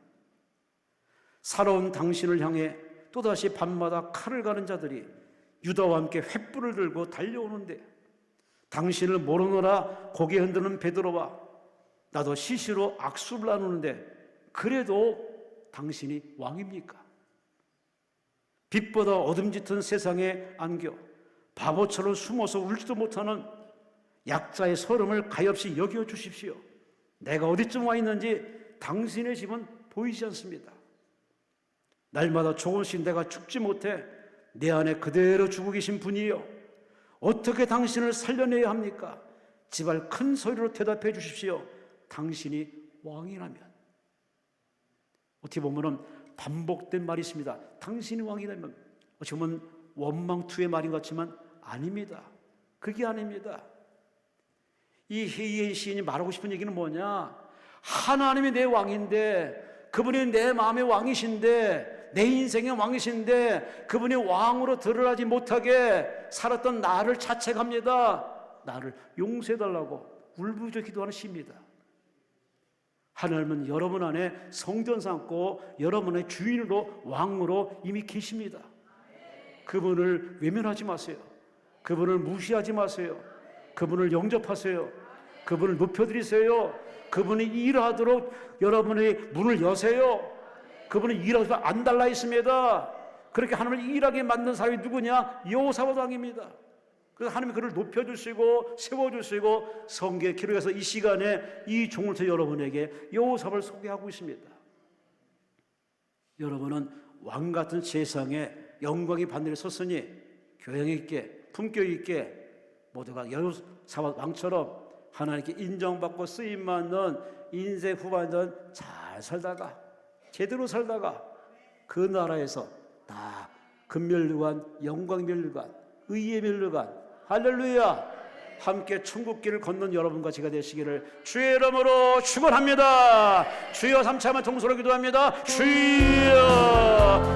살아온 당신을 향해 또다시 밤마다 칼을 가는 자들이 유다와 함께 횃불을 들고 달려오는데 당신을 모르노라 고개 흔드는 베드로와 나도 시시로 악수를 나누는데 그래도 당신이 왕입니까? 빛보다 어둠 짙은 세상에 안겨 바보처럼 숨어서 울지도 못하는 약자의 서름을 가엾이 여겨주십시오. 내가 어디쯤 와 있는지 당신의 집은 보이지 않습니다. 날마다 조금씩 내가 죽지 못해 내 안에 그대로 죽어 계신 분이요 어떻게 당신을 살려내야 합니까? 제발 큰 소리로 대답해 주십시오. 당신이 왕이라면. 어떻게 보면 반복된 말이 있습니다. 당신이 왕이라면. 어떻게 보면 원망투의 말인 것 같지만 아닙니다. 그게 아닙니다. 이 헤이의 시인이 말하고 싶은 얘기는 뭐냐? 하나님이 내 왕인데 그분이 내 마음의 왕이신데 내 인생의 왕이신데 그분이 왕으로 드러나지 못하게 살았던 나를 자책합니다. 나를 용서해달라고 울부짖어 기도하는 시입니다. 하나님은 여러분 안에 성전 삼고 여러분의 주인으로 왕으로 이미 계십니다. 그분을 외면하지 마세요. 그분을 무시하지 마세요. 그분을 영접하세요. 그분을 높여드리세요. 그분이 일하도록 여러분의 문을 여세요. 그분은 일하면서 안 달라 있습니다. 그렇게 하나님을 일하게 만든 사람이 누구냐? 여호사밧 왕입니다. 그래서 하나님이 그를 높여주시고 세워주시고 성경에 기록해서 이 시간에 이 종을 통해 여러분에게 여호사밧을 소개하고 있습니다. 여러분은 왕같은 세상에 영광이 반열에 섰으니 교양 있게 품격 있게 모두가 여호사밧 왕처럼 하나님께 인정받고 쓰임받는 인생 후반전 잘 살다가 제대로 살다가 그 나라에서 다 금면류관, 영광면류관, 의의 면류관 할렐루야 함께 천국길을 걷는 여러분과 제가 되시기를 주의 이름으로 축원합니다. 주여, 3차 한번 통수로 기도합니다. 주여.